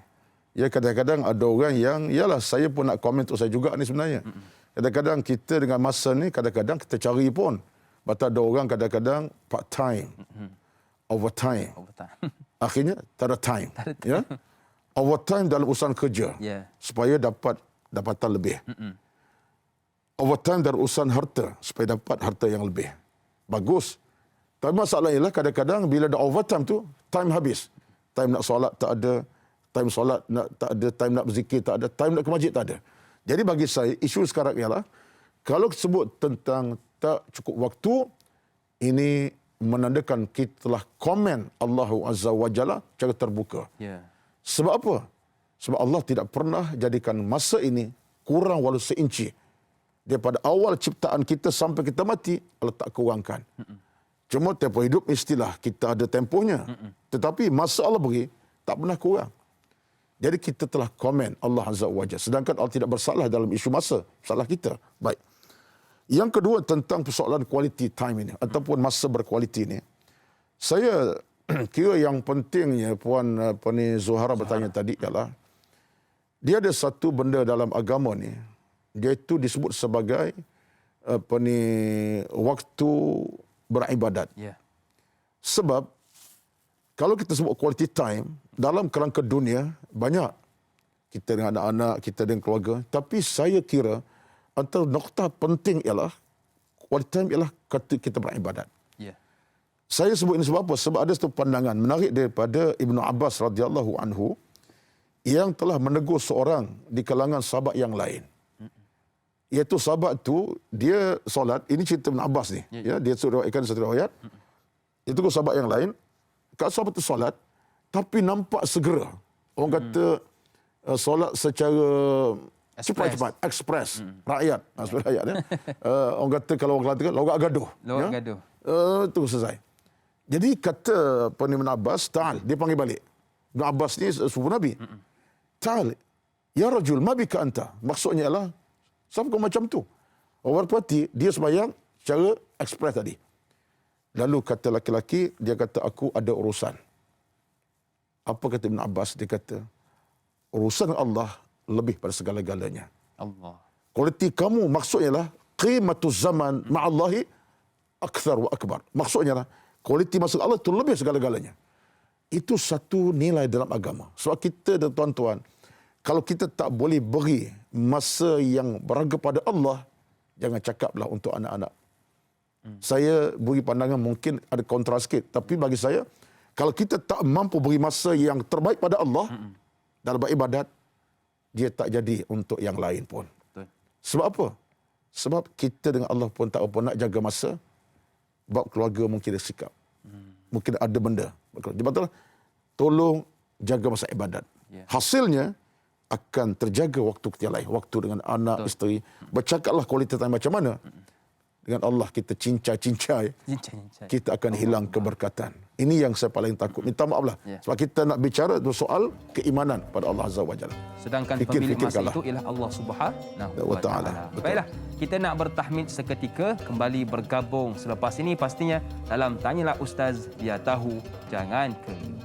Ya, kadang-kadang ada orang yang yalah saya pun nak komen untuk saya juga ni sebenarnya. Kadang-kadang kita dengan masa ni kadang-kadang kita cari pun. Batal ada orang kadang-kadang part time. Overtime. Akhirnya tak ada time. Ya. Overtime dalam urusan kerja. Supaya dapat dapatan lebih. Overtime dalam urusan harta supaya dapat harta yang lebih. Bagus. Tapi masalah ialah kadang-kadang bila ada overtime tu, time habis. Time nak solat tak ada, time solat tak ada, time nak berzikir tak ada, time nak ke masjid tak ada. Jadi bagi saya, isu sekarang ialah kalau sebut tentang tak cukup waktu, ini menandakan kita telah komen Allah Azza wa Jalla secara terbuka. Sebab apa? Sebab Allah tidak pernah jadikan masa ini kurang walau seinci. Daripada awal ciptaan kita sampai kita mati, Allah tak kurangkan. Cuma tempoh hidup mestilah kita ada tempohnya. Tetapi masa Allah beri, tak pernah kurang. Jadi kita telah komen Allah Azza wa Jalla. Sedangkan Allah tidak bersalah dalam isu masa. Salah kita. Baik. Yang kedua tentang persoalan quality time ini. Ataupun masa berkualiti ini. Saya kira yang pentingnya Puan Zuhara bertanya tadi ialah dia ada satu benda dalam agama ni. Dia itu disebut sebagai waktu beribadat. Sebab kalau kita sebut quality time dalam kerangka dunia banyak kita dengan anak-anak, kita dengan keluarga, tapi saya kira antara nokta penting ialah quality time ialah ketika kita beribadat. Saya sebut ini sebab apa? Sebab ada satu pandangan menarik daripada Ibnu Abbas radhiyallahu anhu yang telah menegur seorang di kalangan sahabat yang lain. Iaitu sahabat tu dia solat, ini cerita Ibn Abbas ni. Ya, dia riwayatkan satu riwayat. Itu sahabat yang lain, kalau sahabat tu solat tapi nampak segera. Orang kata solat secara cepat-cepat, ekspres, rakyat, seperti rakyat ya. Orang kata kalau orang Kelantan logat gaduh. Logat gaduh. Itu selesai. Jadi kata Ibn Abbas, ta'al, dia panggil balik. Ibn Abbas ni sepupu Nabi. Ta'al, ya rajul, ma bika anta. Maksudnya ialah siapa kau macam tu? Orang berpuati, dia sembahyang secara ekspres tadi. Lalu kata laki-laki, dia kata, aku ada urusan. Apa kata Ibn Abbas? Dia kata, urusan Allah lebih pada segala-galanya. Allah. Kualiti kamu maksudnya lah, qimatuz zaman ma'allahi akthar wa akbar. Maksudnya lah, kualiti masa Allah itu lebih segala-galanya. Itu satu nilai dalam agama. Sebab kita dan tuan-tuan, kalau kita tak boleh beri masa yang berharga pada Allah, jangan cakaplah untuk anak-anak. Saya beri pandangan mungkin ada kontra sikit. Tapi bagi saya, kalau kita tak mampu beri masa yang terbaik pada Allah dalam beribadat, dia tak jadi untuk yang lain pun. Betul. Sebab apa? Sebab kita dengan Allah pun tak apa nak jaga masa. Bab keluarga mungkin ada sikap. Mungkin ada benda. Jadi betul, tolong jaga masa ibadat. Ya. Hasilnya akan terjaga waktu kita lain. Waktu dengan anak, isteri. Bercakaplah kualiti time macam mana. Dengan Allah kita cincai-cincai. Kita akan hilang keberkatan. Ini yang saya paling takut. Minta maaf lah. Ya. Sebab kita nak bicara soal keimanan pada Allah Azza wa Jalla. Sedangkan pemilik masa itu ialah Allah Subhanahu wa Ta'ala. Baiklah, kita nak bertahmid seketika, kembali bergabung selepas ini pastinya dalam Tanyalah Ustaz, biar tahu, jangan keliru.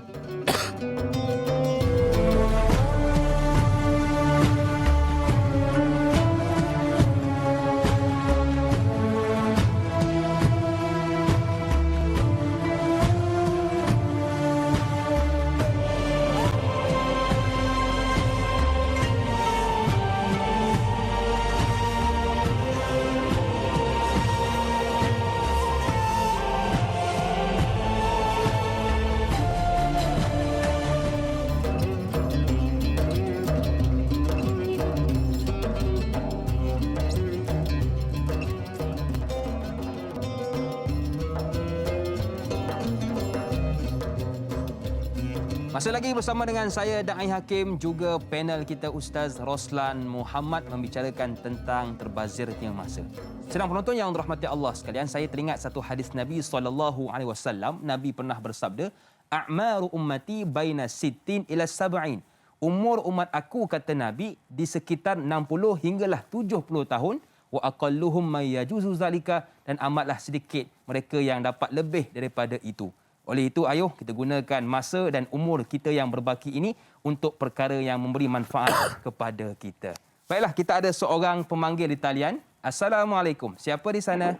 Masih lagi bersama dengan saya Da'i Hakim, juga panel kita Ustaz Roslan Muhammad membicarakan tentang terbazirnya masa. Sedang penonton yang dirahmati Allah sekalian, saya teringat satu hadis Nabi SAW. Nabi pernah bersabda, "A'maru ummati baina 60 ila 70." Umur umat aku, kata Nabi, di sekitar 60 hinggalah 70 tahun. Wa aqalluhum may yajuzu zalika, dan amatlah sedikit mereka yang dapat lebih daripada itu. Oleh itu, ayuh kita gunakan masa dan umur kita yang berbaki ini untuk perkara yang memberi manfaat kepada kita. Baiklah, kita ada seorang pemanggil di talian. Assalamualaikum. Siapa di sana?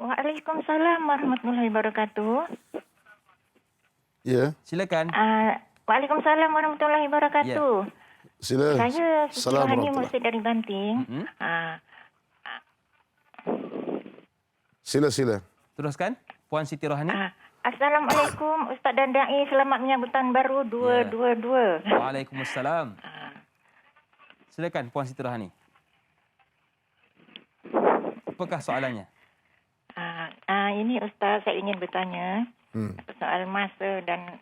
Waalaikumsalam warahmatullahi wabarakatuh. Ya. Silakan. Waalaikumsalam warahmatullahi wabarakatuh. Sila. Saya Siti Rohani Assalamualaikum. Mursid dari Banting. Sila. Teruskan, Puan Siti Rohani. Assalamualaikum Ustaz dan Da'i. Selamat menyambut tahun baru 2022. Waalaikumsalam. Silakan Puan Siti Rohani. Apakah soalannya? Ini Ustaz, saya ingin bertanya soal masa dan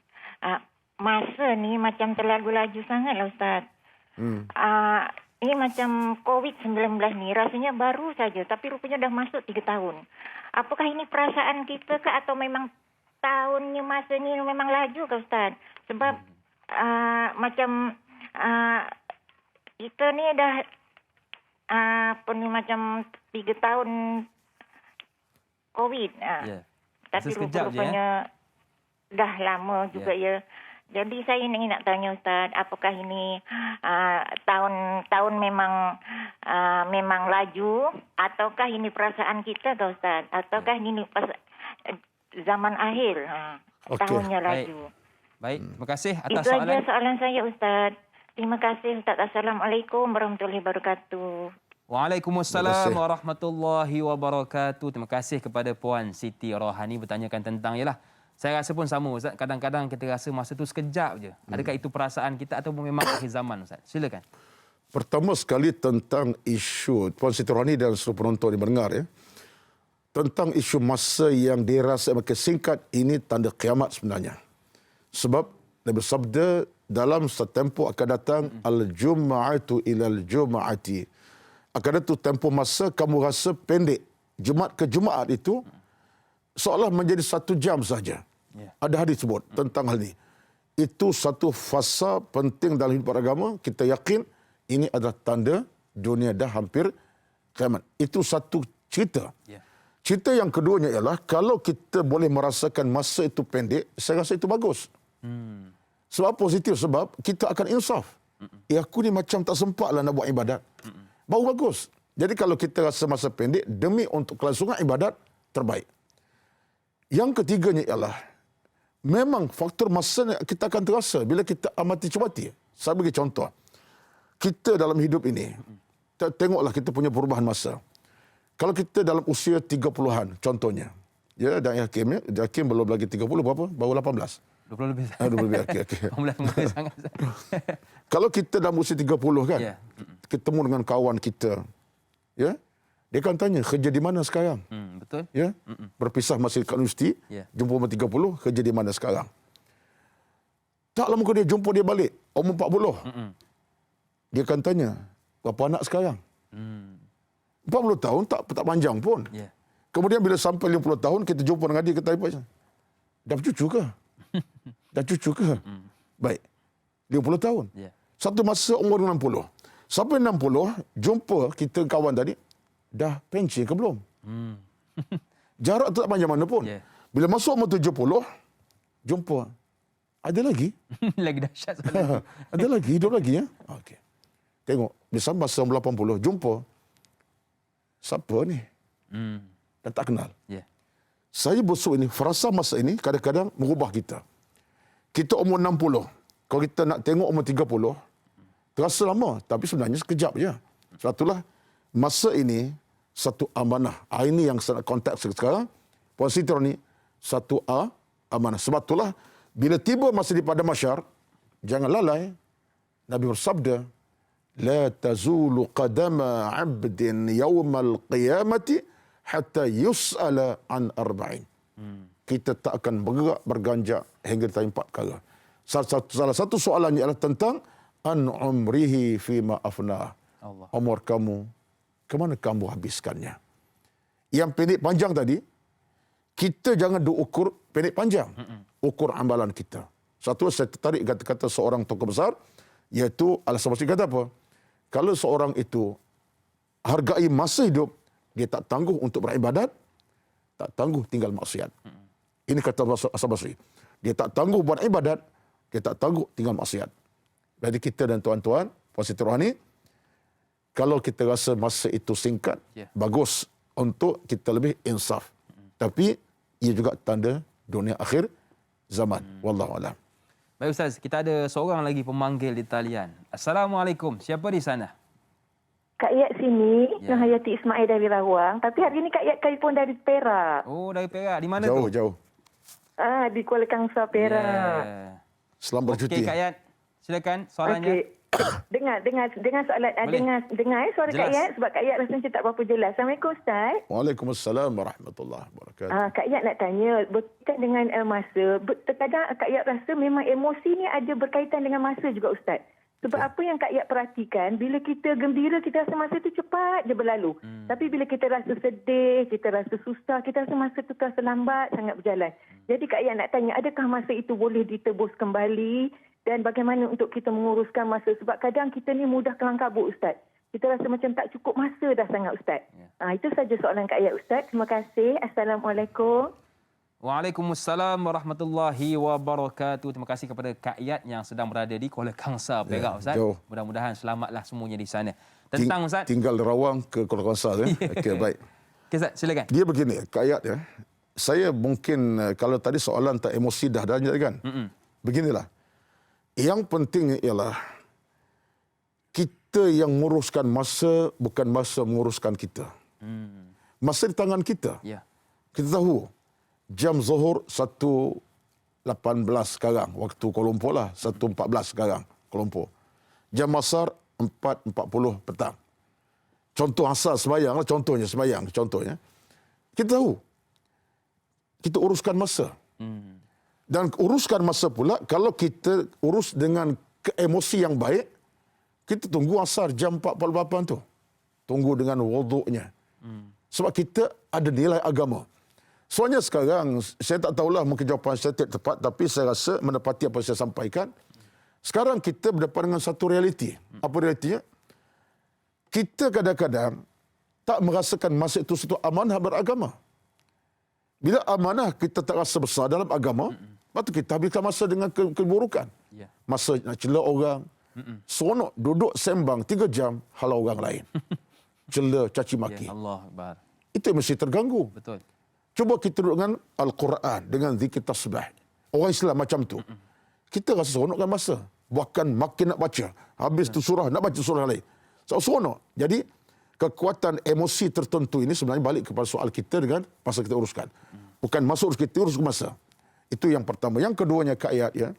masa ni macam terlalu laju sangatlah Ustaz. Ini macam COVID-19 ni rasanya baru saja, tapi rupanya dah masuk 3 tahun. Apakah ini perasaan kita ke atau memang tahunnya masa ni memang laju ke Ustaz? Sebab macam kita ni dah macam 3 tahun COVID. Tapi rupanya dah lama juga ya. Jadi saya ingin nak tanya Ustaz, apakah ini tahun memang laju, ataukah ini perasaan kita ke Ustaz? Ataukah ini zaman akhir tahunnya laju? Baik, terima kasih atas itu soalan. Itu saja soalan saya Ustaz. Terima kasih Ustaz. Assalamualaikum warahmatullahi wabarakatuh. Waalaikumsalam warahmatullahi wabarakatuh. Terima kasih kepada Puan Siti Rohani bertanyakan tentang saya rasa pun sama Ustaz. Kadang-kadang kita rasa masa tu sekejap je. Adakah itu perasaan kita atau memang akhir zaman Ustaz? Silakan. Pertama sekali tentang isu, Puan Siti Rohani dan seluruh penonton yang mendengar ya, tentang isu masa yang dirasa makin singkat, ini tanda kiamat sebenarnya. Sebab Nabi bersabda dalam setempoh akan datang al-jum'atu ilal jum'ati. Akan datang tempoh masa kamu rasa pendek. Jumaat ke Jumaat itu seolah menjadi 1 jam saja. Ada hadis sebut tentang hal ini. Itu satu fasa penting dalam hidup agama. Kita yakin ini adalah tanda dunia dah hampir kiamat. Itu satu cerita. Cerita yang keduanya ialah kalau kita boleh merasakan masa itu pendek, saya rasa itu bagus. Sebab positif, sebab kita akan insaf. Aku ni macam tak sempatlah nak buat ibadat. Baru bagus. Jadi kalau kita rasa masa pendek demi untuk kelangsungan ibadat, terbaik. Yang ketiganya ialah memang faktor masa kita akan terasa bila kita amati cermati. Saya bagi contoh. Kita dalam hidup ini, tengoklah kita punya perubahan masa. Kalau kita dalam usia 30-an contohnya. Ya, dan Hakim belum lagi 30 berapa? Baru 18. 20 lebih. 20 lebih. Okey. 18 mungkin sangat. Kalau kita dalam usia 30 kan, kita temu dengan kawan kita Ya. Dia akan tanya, kerja di mana sekarang? Betul. Ya. Berpisah masa dekat universiti, Ya. jumpa umur 30, kerja di mana sekarang? Tak lama kemudian jumpa dia balik, umur 40. Dia akan tanya, berapa anak sekarang? 40 tahun tak panjang pun. Ya. Kemudian bila sampai 50 tahun, kita jumpa dengan dia, kita tanya, dah bercucu ke? Dah cucu ke? Baik. 50 tahun. Ya. Satu masa umur 60. Sampai 60, jumpa kita kawan tadi, dah pencen ke belum? Jarak tu tak panjang mana pun. Ya. Bila masuk umur 70, jumpa. Ada lagi? Lagi dahsyat soalan. Ada lagi? Hidup lagi ya? Okey. Tengok. Bila sampai masa umur 80, jumpa. Siapa ni? Dan tak kenal. Ya. Saya besok ini, frasa masa ini kadang-kadang mengubah kita. Kita umur 60. Kalau kita nak tengok umur 30, terasa lama. Tapi sebenarnya sekejap je. Sebab itulah masa ini satu amanah. Ini yang sangat konteks sekarang. Puan Siti Roni, satu amanah. Sebab itulah bila tiba masa di padang mahsyar, jangan lalai. Nabi bersabda, la tazulu qadama 'abdin yawmal qiyamati hatta yus'ala an arba'in. Kita tak akan bergerak berganjak hingga ditanya 4 perkara. Salah satu soalannya adalah tentang an umrihi fima afnah. Allah. Umur kamu, ke mana kamu habiskannya? Yang pendek panjang tadi, kita jangan diukur pendek panjang. Ukur amalan kita. Satu, saya tertarik kata-kata seorang tokoh besar, iaitu Al-Sabasi kata apa? Kalau seorang itu hargai masa hidup, dia tak tangguh untuk beribadat, tak tangguh tinggal maksiat. Ini kata Al-Sabasi. Dia tak tangguh buat ibadat, dia tak tangguh tinggal maksiat. Jadi kita dan tuan-tuan, Puan Siti Rohani, kalau kita rasa masa itu singkat, bagus untuk kita lebih insaf. Tapi ia juga tanda dunia akhir zaman. Wallahu a'lam. Baik Ustaz, kita ada seorang lagi pemanggil di talian. Assalamualaikum. Siapa di sana? Kak Yat sini, Ya. Hayati Ismail dari Rawang. Tapi hari ni Kak Yat telefon dari Perak. Oh, dari Perak. Di mana Jauh, tu? jauh. Di Kuala Kangsar, Perak. Yeah. Selamat bercuti. Okey Kak Yat. Silakan soalannya. Okey. dengar soalan Boleh. dengar suara Kak Jelas. Yat sebab Kak Yat rasa macam tak berapa jelas. Assalamualaikum Ustaz. Waalaikumsalam warahmatullahi wabarakatuh. Kak Yat nak tanya berkaitan dengan masa. Terkadang Kak Yat rasa memang emosi ni ada berkaitan dengan masa juga Ustaz. Sebab apa yang Kak Yat perhatikan, bila kita gembira, kita rasa masa tu cepat je berlalu. Tapi bila kita rasa sedih, kita rasa susah, kita rasa masa tu terasa lambat sangat berjalan. Jadi Kak Yat nak tanya, adakah masa itu boleh ditebus kembali? Dan bagaimana untuk kita menguruskan masa? Sebab kadang kita ni mudah kelang kabut Ustaz. Kita rasa macam tak cukup masa dah sangat Ustaz. Itu saja soalan Kak Yat Ustaz. Terima kasih. Assalamualaikum. Waalaikumsalam warahmatullahi wabarakatuh. Terima kasih kepada Kak Yat yang sedang berada di Kuala Kangsar, Perak Ustaz. jauh. Mudah-mudahan selamatlah semuanya di sana. Tentang Ustaz. Tinggal di Rawang ke Kuala Kangsar. Okey, baik. Okay, Ustaz, silakan. Dia begini, Kak Ayat ya. Saya mungkin kalau tadi soalan tak emosi dah kan. Beginilah. Yang penting ialah kita yang menguruskan masa, bukan masa menguruskan kita. Masa di tangan kita. Ya. Kita tahu jam zuhur 1.18 sekarang, waktu Kuala Lumpur lah, 1.14 sekarang Kuala Lumpur. Jam asar 4.40 petang. Contoh asar sembahyang lah, contohnya. Kita tahu. Kita uruskan masa. Dan uruskan masa pula, kalau kita urus dengan emosi yang baik, kita tunggu asar jam 4.48 tu. Tunggu dengan wuduknya. Sebab kita ada nilai agama. Soalnya sekarang, saya tak tahulah mungkin jawapan saya tidak tepat, tapi saya rasa menepati apa yang saya sampaikan. Sekarang kita berdepan dengan satu realiti. Apa realitinya? Kita kadang-kadang tak merasakan masa itu satu amanah beragama. Bila amanah kita tak rasa besar dalam agama, lepas tu kita habiskan masa dengan keburukan. Ya. Masa nak cela orang, seronok duduk sembang 3 jam, halau orang lain. Cela, caci maki. Ya, Allah Akbar. Itu yang mesti terganggu. Betul. Cuba kita duduk dengan Al-Quran, dengan zikir tasbih. Orang Islam macam tu. Kita rasa seronokkan masa. Bahkan makin nak baca. Habis tu surah, nak baca surah lain. Seronok. Jadi, kekuatan emosi tertentu ini sebenarnya balik kepada soal kita dengan masa kita uruskan. Bukan masa urus kita, urus masa. Itu yang pertama. Yang keduanya, Kak Ayat, ya.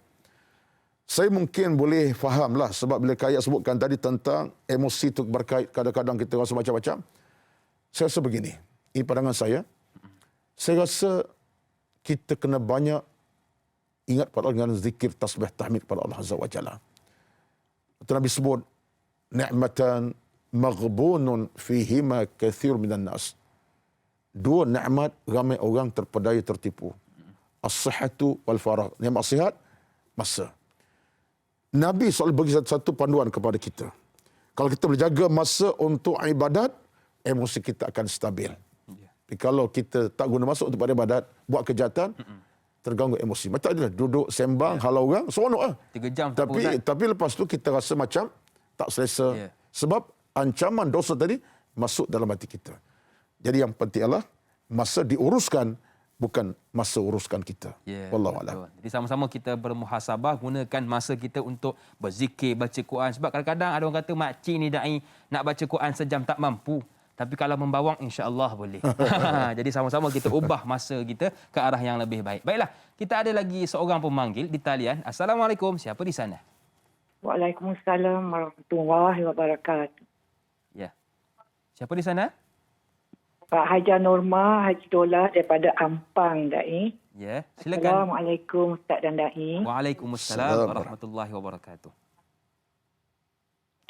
Saya mungkin boleh fahamlah sebab bila Kak Ayat sebutkan tadi tentang emosi itu berkait, kadang-kadang kita rasa macam-macam. Saya rasa begini, ini pandangan saya rasa kita kena banyak ingat pada Allah dengan zikir, tasbih, tahmid kepada Allah Azza wa Jalla. Nabi sebut, ni'matan maghbunun fihima kathir minan nas. Dua nikmat ramai orang terpedaya tertipu. As-sihhatu wal faragh. Nikmat sihat, masa. Nabi selalu bagi satu panduan kepada kita. Kalau kita berjaga masa untuk ibadat, emosi kita akan stabil. Tapi kalau kita tak guna masa untuk ibadat, buat kejahatan, terganggu emosi. Macam adalah duduk sembang, halau orang, seronok lah. 3 jam. Tapi lepas tu kita rasa macam tak selesa. Sebab ancaman dosa tadi masuk dalam hati kita. Jadi yang penting adalah masa diuruskan, bukan masa uruskan kita. Wallahu a'lam. Jadi sama-sama kita bermuhasabah, gunakan masa kita untuk berzikir, baca Quran. Sebab kadang-kadang ada orang kata, makcik ni da'i nak baca Quran sejam tak mampu. Tapi kalau membawang, insya-Allah boleh. Jadi sama-sama kita ubah masa kita ke arah yang lebih baik. Baiklah, kita ada lagi seorang pemanggil di talian. Assalamualaikum, siapa di sana? Waalaikumsalam warahmatullahi wabarakatuh. Ya. Siapa di sana? Pak Haja Norma Haji Dola daripada Ampang, Dai. Ya, silakan. Assalamualaikum Ustaz dan Dai. Waalaikumsalam warahmatullahi wabarakatuh.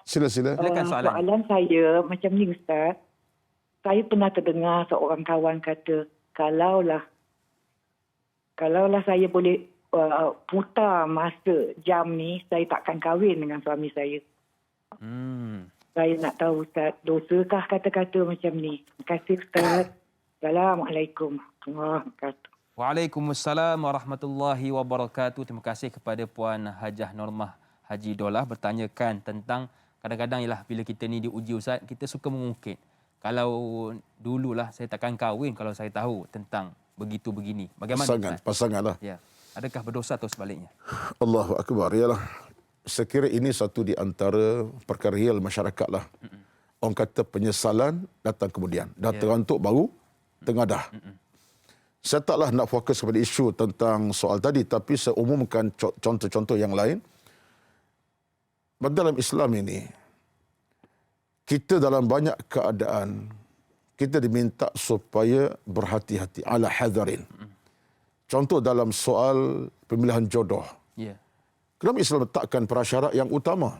Sila. Silakan soalan saya macam ni Ustaz. Saya pernah terdengar seorang kawan kata, kalaulah saya boleh putar masa jam ni, saya takkan kahwin dengan suami saya. Saya nak tahu Ustaz, dosakah kata-kata macam ni? Terima kasih Ustaz. Assalamualaikum warahmatullahi wabarakatuh. Waalaikumsalam warahmatullahi wabarakatuh. Terima kasih kepada Puan Hajah Normah Haji Dolah bertanyakan tentang kadang-kadang ialah bila kita ni diuji Ustaz, kita suka mengungkit. Kalau dululah saya takkan kahwin kalau saya tahu tentang begitu begini. Bagaimana pasanganlah. Ya. Adakah berdosa atau sebaliknya? Allahu akbar. Yalah. Saya kira ini satu di antara perkara real masyarakat lah. Orang kata penyesalan datang kemudian. Dah terantuk baru tengadah. Saya taklah nak fokus kepada isu tentang soal tadi, tapi saya umumkan contoh-contoh yang lain. Dalam Islam ini, kita dalam banyak keadaan, kita diminta supaya berhati-hati. Ala hadarin. Contoh dalam soal pemilihan jodoh. Kenapa Islam letakkan prasyarat yang utama?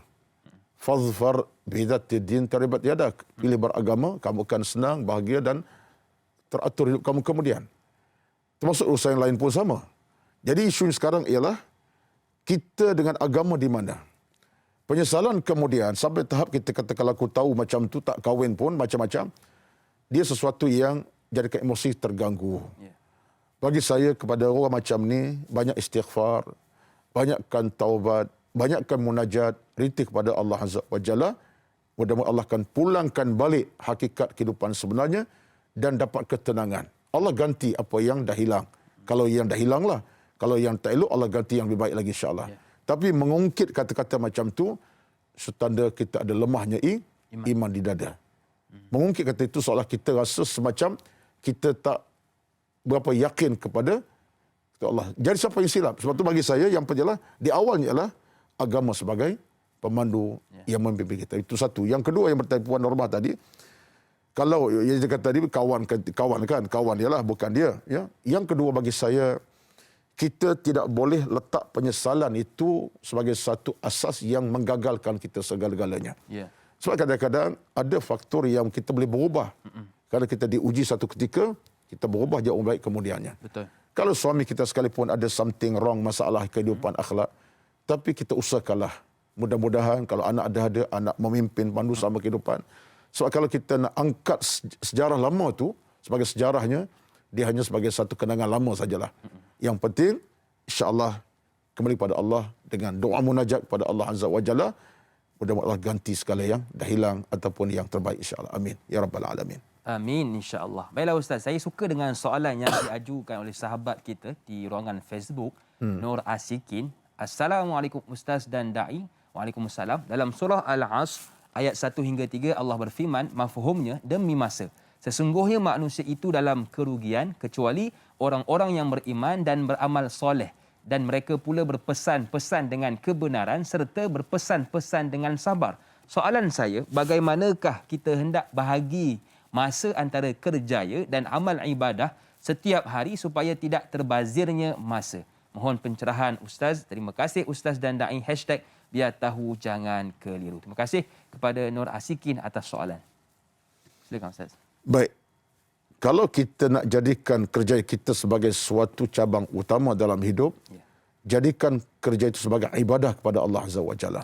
Fadhfar bidhati din taribat yadak. Pilih beragama, kamu akan senang, bahagia dan teratur hidup kamu kemudian. Termasuk urusan yang lain pun sama. Jadi isu sekarang ialah kita dengan agama di mana? Penyesalan kemudian sampai tahap kita kata kalau aku tahu macam tu tak kahwin pun macam-macam. Dia sesuatu yang jadikan emosi terganggu. Bagi saya kepada orang macam ni, banyak istighfar, banyakkan taubat, banyakkan munajat, rintik kepada Allah Azza wa Jalla. Mudah-mudahan Allah akan pulangkan balik hakikat kehidupan sebenarnya dan dapat ketenangan. Allah ganti apa yang dah hilang. Kalau yang dah hilanglah. Kalau yang tak elok, Allah ganti yang lebih baik lagi insya-Allah. Tapi mengungkit kata-kata macam tu, setanda kita ada lemahnya iman di dada. Mengungkit kata itu seolah kita rasa semacam kita tak berapa yakin kepada Allah. Jadi siapa yang silap? Sebab tu bagi saya yang penting di awalnya adalah agama sebagai pemandu yang membimbing kita. Itu satu. Yang kedua yang bertanya Puan Normah tadi, kalau yang dia kata tadi kawan ialah bukan dia. Ya. Yang kedua bagi saya, kita tidak boleh letak penyesalan itu sebagai satu asas yang menggagalkan kita segala-galanya. Sebab kadang-kadang ada faktor yang kita boleh berubah. Kalau kita diuji satu ketika, kita berubah jauh baik kemudiannya. Betul. Kalau suami kita sekalipun ada something wrong, masalah kehidupan akhlak, tapi kita usahakanlah. Mudah-mudahan kalau anak ada anak memimpin pandu sama kehidupan. Sebab kalau kita nak angkat sejarah lama tu sebagai sejarahnya, dia hanya sebagai satu kenangan lama sajalah. Yang penting, insya-Allah kembali pada Allah dengan doa munajat kepada Allah Azza wa Jalla. Mudah-mudahan Allah ganti segala yang dah hilang ataupun yang terbaik insya-Allah. Amin. Ya Rabbal Alamin. Amin insya-Allah. Baiklah Ustaz, saya suka dengan soalan yang diajukan oleh sahabat kita di ruangan Facebook, Nur Asikin. Assalamualaikum Ustaz dan Da'i. Waalaikumsalam. Dalam surah Al-Asr ayat 1 hingga 3 Allah berfirman, mafhumnya demi masa. Sesungguhnya manusia itu dalam kerugian kecuali orang-orang yang beriman dan beramal soleh. Dan mereka pula berpesan-pesan dengan kebenaran serta berpesan-pesan dengan sabar. Soalan saya, bagaimanakah kita hendak bahagi masa antara kerjaya dan amal ibadah setiap hari supaya tidak terbazirnya masa. Mohon pencerahan Ustaz. Terima kasih Ustaz dan Da'i. #biar tahu jangan keliru. Terima kasih kepada Nur Asikin atas soalan. Silakan Ustaz. Baik. Kalau kita nak jadikan kerja kita sebagai suatu cabang utama dalam hidup, jadikan kerja itu sebagai ibadah kepada Allah Azza wa Jalla.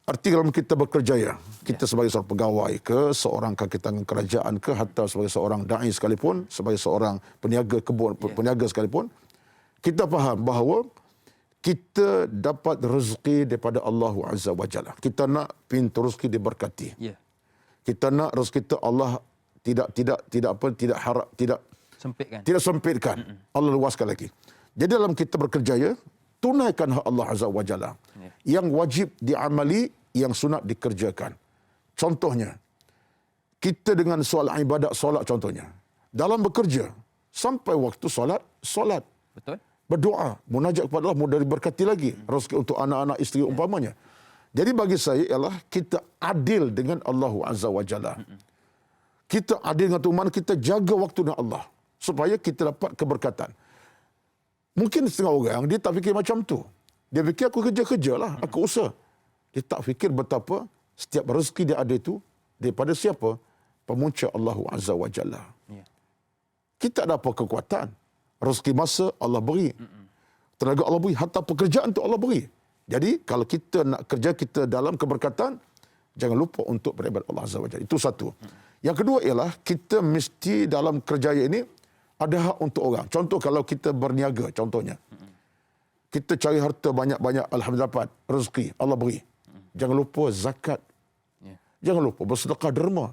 Arti kalau kita bekerja kita sebagai seorang pegawai ke, seorang kaki tangan kerajaan ke, atau sebagai seorang da'i sekalipun, sebagai seorang peniaga kebun, peniaga sekalipun, kita faham bahawa kita dapat rezeki daripada Allah Azza wa Jalla. Kita nak pintu rezeki diberkati. Kita nak rezeki kita Allah tidak harap, tidak sempitkan. Allah luaskan lagi. Jadi dalam kita bekerja tunaikan hak Allah Azza wa Jalla. Yang wajib diamali, yang sunat dikerjakan. Contohnya, kita dengan soal ibadat solat contohnya. Dalam bekerja, sampai waktu solat. Betul. Berdoa, munajat kepada Allah, mudah diberkati lagi. Rezeki untuk anak-anak, isteri umpamanya. Jadi bagi saya ialah kita adil dengan Allah Azza wa Jalla. Kita adil dengan Tuhan, kita jaga waktu dengan Allah. Supaya kita dapat keberkatan. Mungkin setengah orang, dia tak fikir macam tu. Dia fikir aku kerja lah, aku usaha. Dia tak fikir betapa setiap rezeki dia ada itu daripada siapa? Pemunca Allah Azza wa Jalla. Kita ada apa kekuatan? Rezeki masa Allah beri. Tenaga Allah beri. Hatta pekerjaan tu Allah beri. Jadi kalau kita nak kerja kita dalam keberkatan, jangan lupa untuk beribadat Allah Azza wa Jalla. Itu satu. Yang kedua ialah kita mesti dalam kerjaya ini ada hak untuk orang. Contoh kalau kita berniaga, contohnya. Kita cari harta banyak-banyak, alhamdulillah dapat rezeki, Allah beri. Jangan lupa zakat. Jangan lupa bersedekah derma.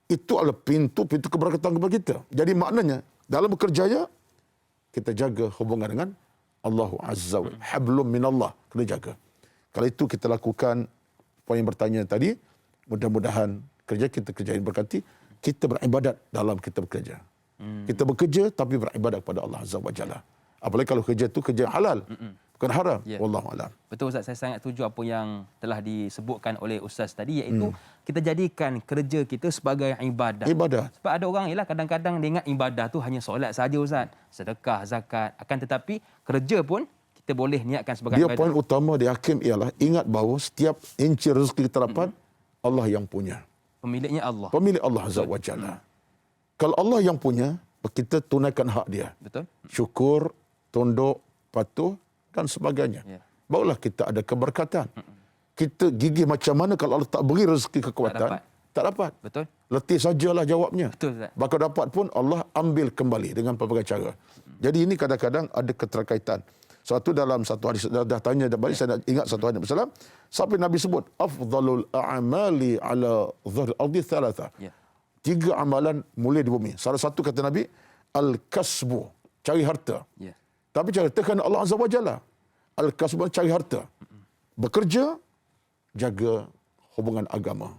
Itu adalah pintu-pintu keberkatan kepada kita. Jadi maknanya, dalam bekerjaya, kita jaga hubungan dengan Allah Azza wa Jalla. Hablum minallah, kena jaga. Kalau itu kita lakukan, poin yang bertanya tadi, mudah-mudahan kerja kita yang berkati, kita beribadat dalam kita bekerja. Kita bekerja tapi beribadat kepada Allah Azza wa Jalla. Apalagi kalau kerja itu kerja halal, bukan haram. Wallahu a'lam. Betul Ustaz, saya sangat setuju apa yang telah disebutkan oleh Ustaz tadi, iaitu kita jadikan kerja kita sebagai ibadah. Sebab ada orang kadang-kadang dia ingat ibadah tu hanya solat saja Ustaz, sedekah, zakat. Akan tetapi kerja pun kita boleh niatkan sebagai ibadah. Poin utama di hakim ialah ingat bahawa setiap inci rezeki kita dapat Allah yang punya. Pemiliknya Allah. Pemilik Allah Azza wa Jalla. Kalau Allah yang punya, kita tunaikan hak dia. Betul. Syukur, tunduk, patuh dan sebagainya. Barulah kita ada keberkatan. Kita gigih macam mana kalau Allah tak beri rezeki kekuatan, tak dapat. Betul. Letih sajalah jawabnya. Betul, Ustaz. Bakal dapat pun Allah ambil kembali dengan pelbagai cara. Jadi ini kadang-kadang ada keterkaitan. Dalam satu hadis dah tanya balik, saya nak ingat satu hadis Rasulullah sampai Nabi sebut afdalul a'mali ala dhahril ardi thalatha. 3 amalan mulia di bumi. Salah satu kata Nabi al-kasbu, cari harta. Tapi cari harta kerana Allah Azza wa Jalla. Al-kasbu, cari harta. Bekerja, jaga hubungan agama.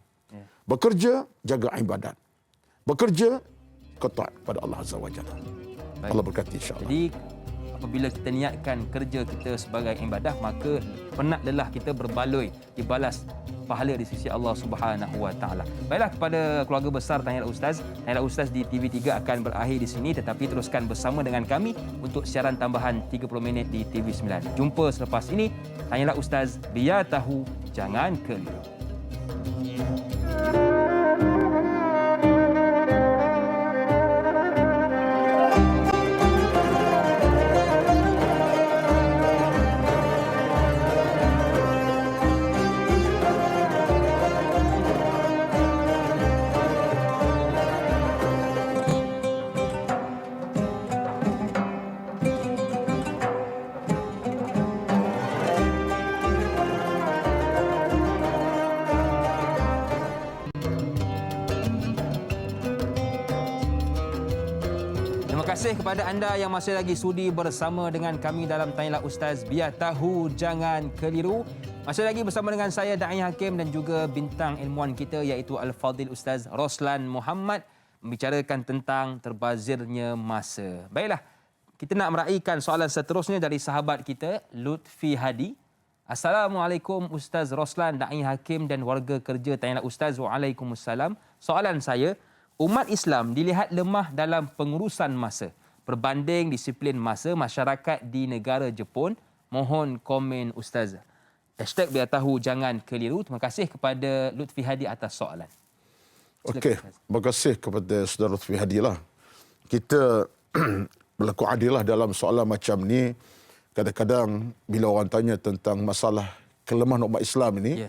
Bekerja, jaga ibadat. Bekerja, ketaat kepada Allah Azza wa Jalla. Allah berkati insya-Allah. Jadi apabila kita niatkan kerja kita sebagai ibadah, maka penat lelah kita berbaloi dibalas pahala di sisi Allah Subhanahu wa taala. Baiklah, kepada keluarga besar Tanyalah Ustaz di TV3 akan berakhir di sini, tetapi teruskan bersama dengan kami untuk siaran tambahan 30 minit di TV9. Jumpa selepas ini. Tanyalah Ustaz, biar tahu jangan keliru. Terima kasih kepada anda yang masih lagi sudi bersama dengan kami dalam Tanyalah Ustaz, biar tahu jangan keliru. Masih lagi bersama dengan saya Da'i Hakim dan juga bintang ilmuwan kita iaitu Al-Fadhil Ustaz Roslan Muhammad, membicarakan tentang terbazirnya masa. Baiklah, kita nak meraihkan soalan seterusnya dari sahabat kita Lutfi Hadi. Assalamualaikum Ustaz Roslan, Da'i Hakim dan warga kerja Tanyalah Ustaz. Waalaikumsalam. Soalan saya, umat Islam dilihat lemah dalam pengurusan masa berbanding disiplin masa masyarakat di negara Jepun. Mohon komen Ustaz. #biar tahu jangan keliru. Terima kasih kepada Lutfi Hadi atas soalan. Okey, terima kasih kepada Saudara Lutfi Hadi lah. Kita berlaku adil lah dalam soalan macam ni. Kadang-kadang bila orang tanya tentang masalah kelemahan umat Islam ini,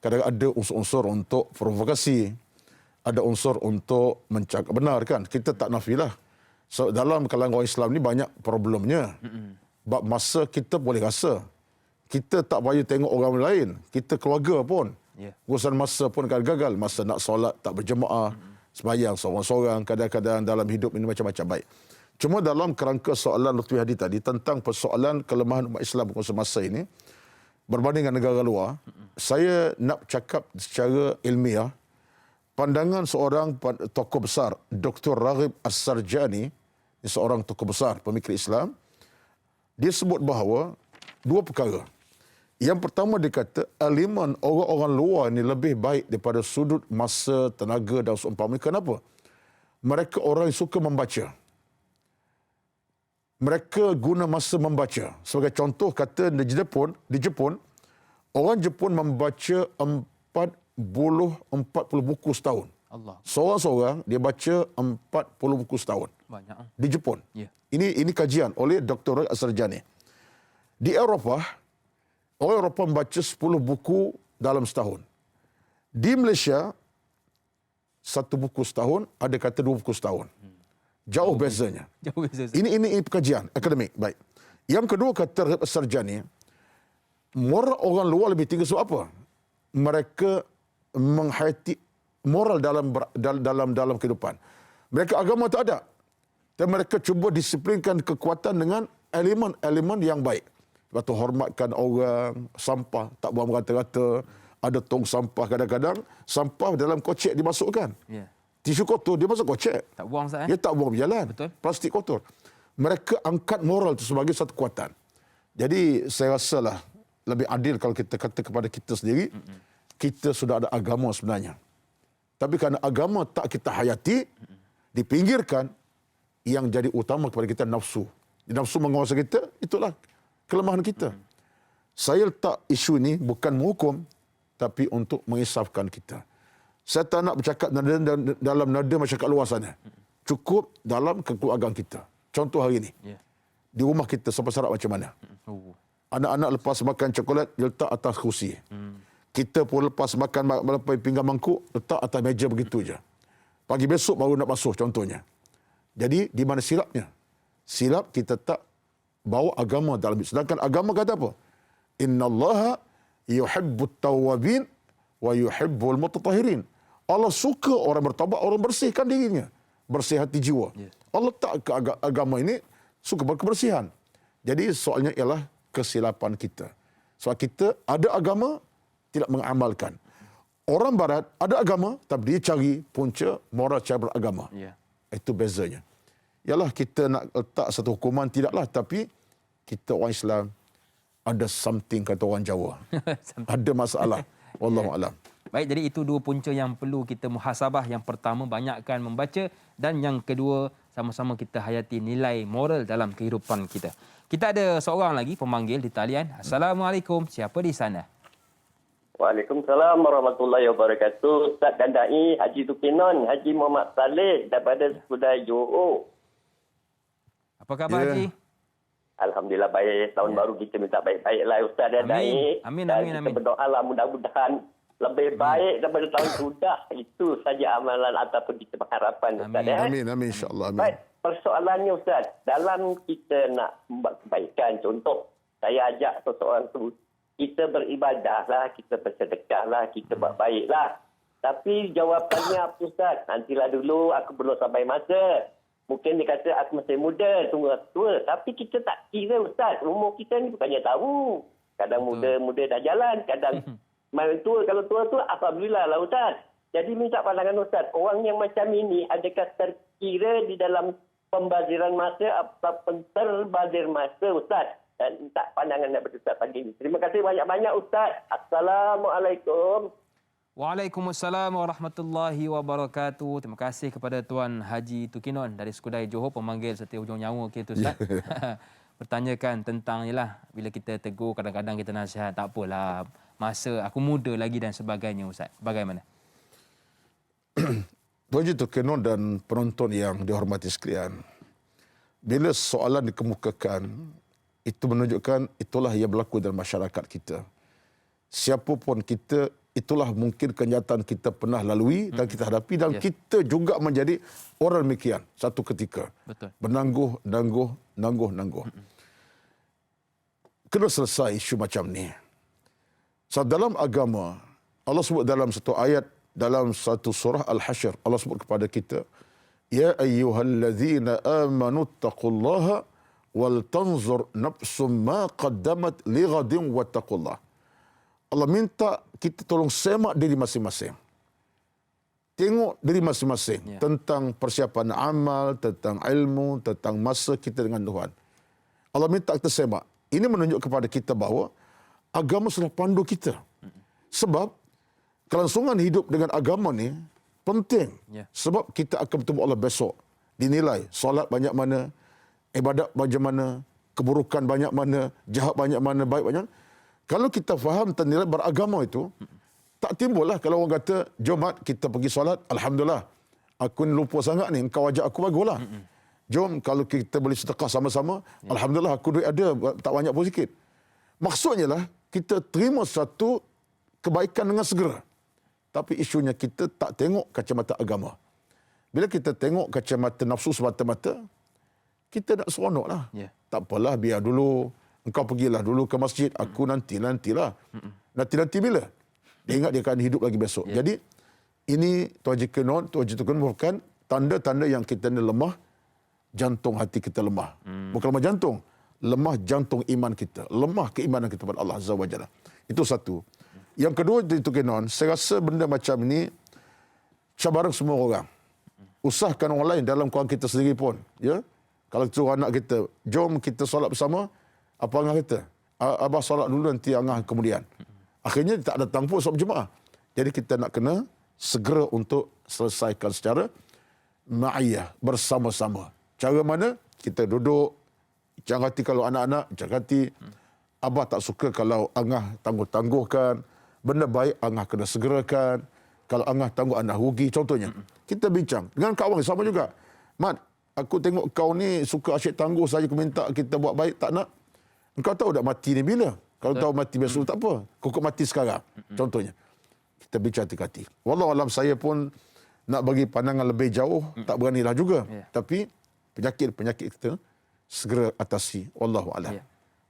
kadang-kadang ada unsur-unsur untuk provokasi, ada unsur untuk mencakap benar kan. Kita tak nafilah. So, dalam kalangan orang Islam ni banyak problemnya. Bab masa kita boleh rasa. Kita tak payah tengok orang lain. Kita keluarga pun. Urusan masa pun kadang gagal. Masa nak solat tak berjemaah. Sembahyang seorang-seorang. Kadang-kadang dalam hidup ini macam-macam baik. Cuma dalam kerangka soalan Lutfi Hadi tadi tentang persoalan kelemahan umat Islam semasa ini berbanding dengan negara luar, saya nak cakap secara ilmiah, pandangan seorang tokoh besar, Dr. Raghib As-Sarjani, seorang tokoh besar pemikir Islam, dia sebut bahawa dua perkara. Yang pertama dia kata elemen orang-orang luar ini lebih baik daripada sudut masa, tenaga dan seumpamanya. Kenapa? Mereka orang yang suka membaca. Mereka guna masa membaca. Sebagai contoh kata di Jepun, orang Jepun membaca 40 buku setahun. Allah. Seorang-seorang dia baca 40 buku setahun. Banyak. Di Jepun. Ya. Ini kajian oleh Dr. As-Sarjani. Di Eropah, orang Eropah membaca 10 buku dalam setahun. Di Malaysia, 1 buku setahun, ada kata 2 buku setahun. Jauh bezanya. Jauh beza. Ini kajian akademik. Baik. Yang kedua kata Sarjani, moral orang luar lebih tinggi sebab apa? Mereka menghayati moral dalam kehidupan. Mereka agama tak ada. Dan mereka cuba disiplinkan kekuatan dengan elemen-elemen yang baik. Lepas tu hormatkan orang, sampah tak buang rata-rata, ada tong sampah kadang-kadang, sampah dalam kocek dimasukkan. Ya. Tisu kotor dia masuk kocek. Tak buang Ustaz. Dia tak buang berjalan. Betul. Plastik kotor. Mereka angkat moral itu sebagai satu kekuatan. Jadi saya rasalah lebih adil kalau kita kata kepada kita sendiri, kita sudah ada agama sebenarnya. Tapi kerana agama tak kita hayati, dipinggirkan, yang jadi utama kepada kita nafsu. Nafsu menguasai kita, itulah kelemahan kita. Saya letak isu ini bukan menghukum, tapi untuk mengisafkan kita. Saya tak nak bercakap dalam nada masyarakat luar sana. Cukup dalam kekeluargaan kita. Contoh hari ini. Di rumah kita sampai sarap macam mana. Anak-anak lepas makan coklat, dia letak atas kerusi. Kita pun lepas makan pinggan mangkuk, letak atas meja begitu je. Pagi besok baru nak basuh contohnya. Jadi di mana silapnya? Silap kita tak bawa agama dalam itu. Sedangkan agama kata apa? Innallaha yuhibbut tawwabin wa yuhibbul mutatahhirin. Allah suka orang bertaubat, orang bersihkan dirinya. Bersih hati jiwa. Allah tak ke agama ini suka berkebersihan. Jadi soalnya ialah kesilapan kita. Sebab kita ada agama, tidak mengamalkan. Orang barat ada agama, tapi dia cari punca moral cara beragama. Itu bezanya. Yalah kita nak letak satu hukuman, tidaklah. Tapi kita orang Islam ada something kata orang Jawa. Ada masalah. Wallahualam. Baik, jadi itu dua punca yang perlu kita muhasabah. Yang pertama, banyakkan membaca. Dan yang kedua, sama-sama kita hayati nilai moral dalam kehidupan kita. Kita ada seorang lagi pemanggil di talian. Assalamualaikum. Siapa di sana? Waalaikumsalam warahmatullahi wabarakatuh. Ustaz dan Da'i Haji Tukinon, Haji Muhammad Saleh daripada Sekudai Johor. Apa khabar Haji? Alhamdulillah baik. Tahun baru kita minta baik-baiklah Ustaz dan Da'i. Amin. Kita berdoalah mudah-mudahan lebih baik daripada tahun sudah. Itu saja amalan ataupun kita berharapan Ustaz. Amin. InsyaAllah. Amin. Baik, persoalannya Ustaz. Dalam kita nak membuat kebaikan, contoh saya ajak seseorang tu, kita beribadahlah, kita bersedekahlah, kita buat baiklah. Tapi jawapannya apa Ustaz? Nantilah dulu, aku belum sampai masa. Mungkin dia kata aku masih muda, tunggu tua. Tapi kita tak kira Ustaz. Umur kita ni bukannya tahu. Kadang muda dah jalan, kadang main tua. Kalau tua tu, alhamdulillah lah Ustaz. Jadi minta pandangan Ustaz. Orang yang macam ini, adakah terkira di dalam pembaziran masa ataupun terbazir masa Ustaz? Dan minta pandangan daripada Ustaz pagi ini. Terima kasih banyak-banyak Ustaz. Assalamualaikum. Waalaikumsalam warahmatullahi wabarakatuh. Terima kasih kepada Tuan Haji Tukinon dari Skudai Johor, pemanggil setia hujung nyawa kita, Ustaz. Bertanyakan tentang ialah bila kita tegur, kadang-kadang kita nasihat, tak apalah, masa aku muda lagi dan sebagainya, Ustaz. Bagaimana? Tuan Haji Tukinon dan penonton yang dihormati sekalian, bila soalan dikemukakan, itu menunjukkan itulah yang berlaku dalam masyarakat kita. Siapapun kita, itulah mungkin kenyataan kita pernah lalui dan kita hadapi, dan kita juga menjadi orang demikian satu ketika. Betul. Nangguh. Kena selesai isu macam ni. So, dalam agama, Allah sebut dalam satu ayat dalam satu surah Al-Hasyr, Allah sebut kepada kita, ya ayyuhallazina amanu taqullaha wal tanzur nafsum ma qaddamat lighadin wattaqullah. Allah minta kita tolong semak diri masing-masing. Tengok diri masing-masing tentang persiapan amal, tentang ilmu, tentang masa kita dengan Tuhan. Allah minta kita semak. Ini menunjuk kepada kita bahawa agama sudah pandu kita. Sebab kelangsungan hidup dengan agama ni penting. Sebab kita akan bertemu Allah besok. Dinilai solat banyak mana, ibadat banyak mana, keburukan banyak mana, jahat banyak mana, baik banyak mana. Kalau kita faham tentang nilai beragama itu, tak timbullah kalau orang kata, jom Mat, kita pergi solat, Alhamdulillah. Aku ni lupa sangat ni, engkau ajak aku, baguslah. Jom kalau kita boleh sedekah sama-sama, Alhamdulillah aku duit ada, tak banyak pun sikit. Maksudnya lah, kita terima satu kebaikan dengan segera. Tapi isunya kita tak tengok kacamata agama. Bila kita tengok kacamata nafsu semata-mata, kita nak seronok lah. Tak apalah, biar dulu. Engkau pergilah dulu ke masjid, aku nantilah. Nanti bila? Dia ingat dia akan hidup lagi besok. Jadi, ini Tuan Haji Tukinon merupakan tanda-tanda yang kita ni lemah, jantung hati kita lemah. Bukan lemah jantung, lemah jantung iman kita. Lemah keimanan kita kepada Allah Azza wa Jalla. Itu satu. Yang kedua, Tukinon, saya rasa benda macam ini cabaran semua orang. Usahakan orang lain dalam kawan kita sendiri pun. Ya? Kalau suruh anak kita, jom kita solat bersama, apa angah kita? Abah solat dulu, nanti angah kemudian. Akhirnya tak datang pun solat berjemaah. Jadi kita nak kena segera untuk selesaikan secara ma'iyah, bersama-sama. Cara mana? Kita duduk, jangan hati kalau anak-anak, jangan hati abah tak suka kalau angah tangguh-tangguhkan. Benda baik angah kena segerakan. Kalau angah tangguh anak rugi, contohnya. Kita bincang. Dengan kawan sama juga. Mat, aku tengok kau ni suka asyik tangguh saja, aku minta kita buat baik, tak nak. Engkau tahu tak mati ni bila? Kalau tahu mati besok tak apa. Kau mati sekarang. Contohnya. Kita bincang hati-hati. Wallahualam, saya pun nak bagi pandangan lebih jauh, tak beranilah juga. Tapi penyakit-penyakit kita segera atasi. Wallahualam.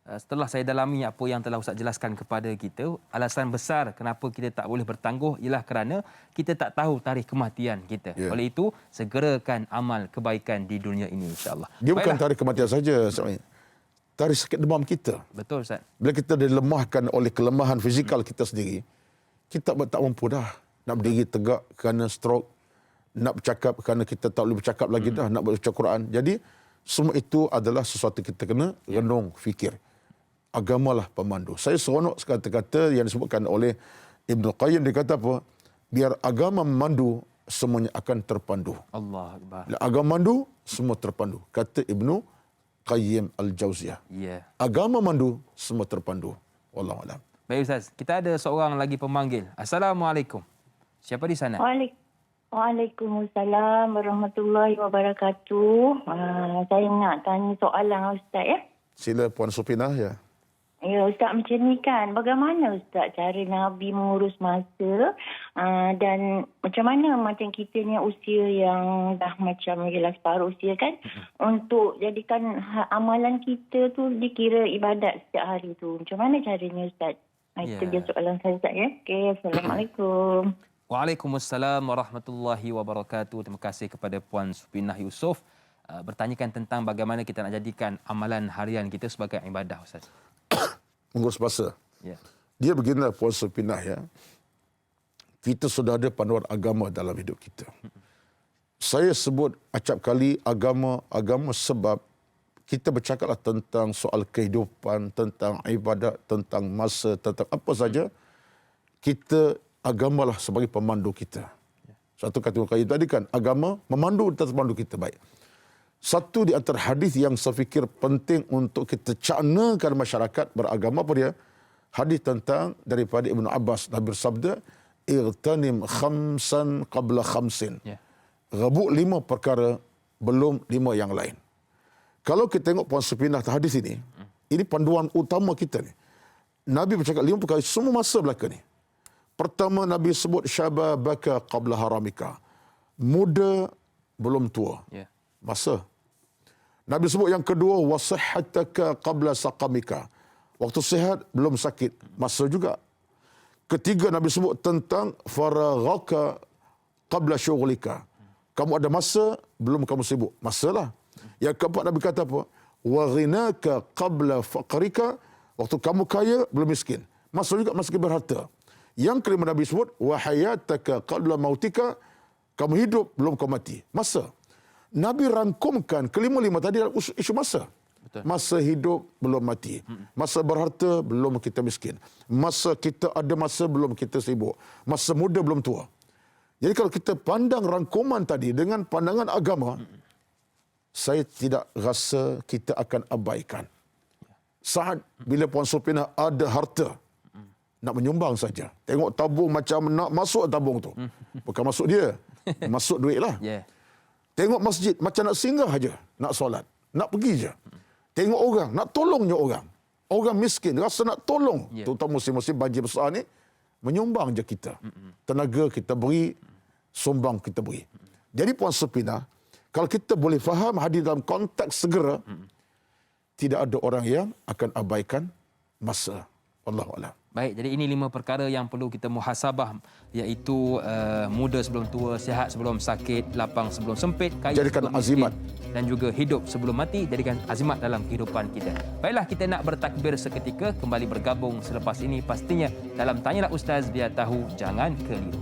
Setelah saya dalami apa yang telah Ustaz jelaskan kepada kita, alasan besar kenapa kita tak boleh bertangguh ialah kerana kita tak tahu tarikh kematian kita. Oleh itu, segerakan amal kebaikan di dunia ini, insya-Allah. Dia bukan tarikh kematian saja sebenarnya. Tarikh sakit demam kita. Betul, Ustaz. Bila kita dilemahkan oleh kelemahan fizikal kita sendiri, kita tak mampu dah nak berdiri tegak kerana stroke, nak bercakap kerana kita tak boleh bercakap lagi dah, nak baca Quran. Jadi, semua itu adalah sesuatu kita kena renung, fikir. Agamalah pemandu. Saya seronok kata-kata yang disebutkan oleh Ibnu Qayyim. Dia kata apa? Biar agama memandu, semuanya akan terpandu. Allah Akbar. Bila agama mandu, semua terpandu. Kata Ibnu Qayyim Al-Jauziyah. Agama mandu, semua terpandu. Wallahualam. Baik Ustaz, kita ada seorang lagi pemanggil. Assalamualaikum. Siapa di sana? Waalaikumsalam warahmatullahi wabarakatuh. Saya nak tanya soalan Ustaz ya. Sila Puan Supinah ya. Ya Ustaz, macam ni kan, bagaimana Ustaz cara Nabi mengurus masa dan macam mana macam kita ni usia yang dah macam jelas separuh usia kan, untuk jadikan amalan kita tu dikira ibadat setiap hari tu. Macam mana caranya Ustaz? Itu dia soalan saya Ustaz ya. Okey, Assalamualaikum. Waalaikumsalam warahmatullahi wabarakatuh. Terima kasih kepada Puan Supinah Yusof bertanyakan tentang bagaimana kita nak jadikan amalan harian kita sebagai ibadah Ustaz. Mengurus masa. Dia beginilah Puan Supinah ya. Kita sudah ada panduan agama dalam hidup kita. Saya sebut acap kali agama sebab kita bercakaplah tentang soal kehidupan, tentang ibadat, tentang masa, tentang apa saja. Kita agamalah sebagai pemandu kita. Satu kata kayu tadi kan, agama memandu dan memandu kita. Baik. Satu di antara hadis yang saya fikir penting untuk kita caknakan masyarakat beragama apa dia? Hadis tentang daripada Ibnu Abbas, Nabi bersabda, "Irtanim khamsan qabla khamsin." Rebut 5 perkara belum 5 yang lain. Kalau kita tengok Puan Supinah hadis ini panduan utama kita ni. Nabi bercakap 5 perkara semua masa belaka ni. Pertama, Nabi sebut syababaka qabla haramika. Muda belum tua. Masa. Nabi sebut yang kedua, wasihhataka qabla saqamika. Waktu sihat belum sakit. Masa juga. Ketiga, Nabi sebut tentang faraghaka qabla syughlika. Kamu ada masa, belum kamu sibuk. Masalah. Yang keempat, Nabi kata apa? Wa ghinaka qabla faqrika. Waktu kamu kaya, belum miskin. Masa juga, masa berharta. Yang kelima, Nabi sebut, wa hayataka qabla mautika. Kamu hidup, belum kau mati. Masa. Nabi rangkumkan kelima-lima tadi dalam isu masa. Betul. Masa hidup, belum mati. Masa berharta, belum kita miskin. Masa kita ada masa, belum kita sibuk. Masa muda, belum tua. Jadi kalau kita pandang rangkuman tadi dengan pandangan agama, saya tidak rasa kita akan abaikan. Saat bila Puan Supinah ada harta, nak menyumbang saja. Tengok tabung macam nak masuk tabung tu. Bukan masuk dia. Masuk duit lah. Tengok masjid macam nak singgah aja, nak solat, nak pergi je. Tengok orang, nak tolongnya orang. Orang miskin rasa nak tolong, terutama musim-musim banjir besar ni, menyumbang je kita. Tenaga kita beri, sumbang kita beri. Jadi Puan Supinah, kalau kita boleh faham hadis dalam konteks segera, tidak ada orang yang akan abaikan masa. Wallahu a'lam. Baik, jadi ini 5 perkara yang perlu kita muhasabah, iaitu muda sebelum tua, sihat sebelum sakit, lapang sebelum sempit, kaya jadikan sebelum azimat miskin, dan juga hidup sebelum mati, jadikan azimat dalam kehidupan kita. Baiklah, kita nak bertakbir seketika, kembali bergabung selepas ini pastinya dalam Tanyalah Ustaz, biar tahu jangan keliru.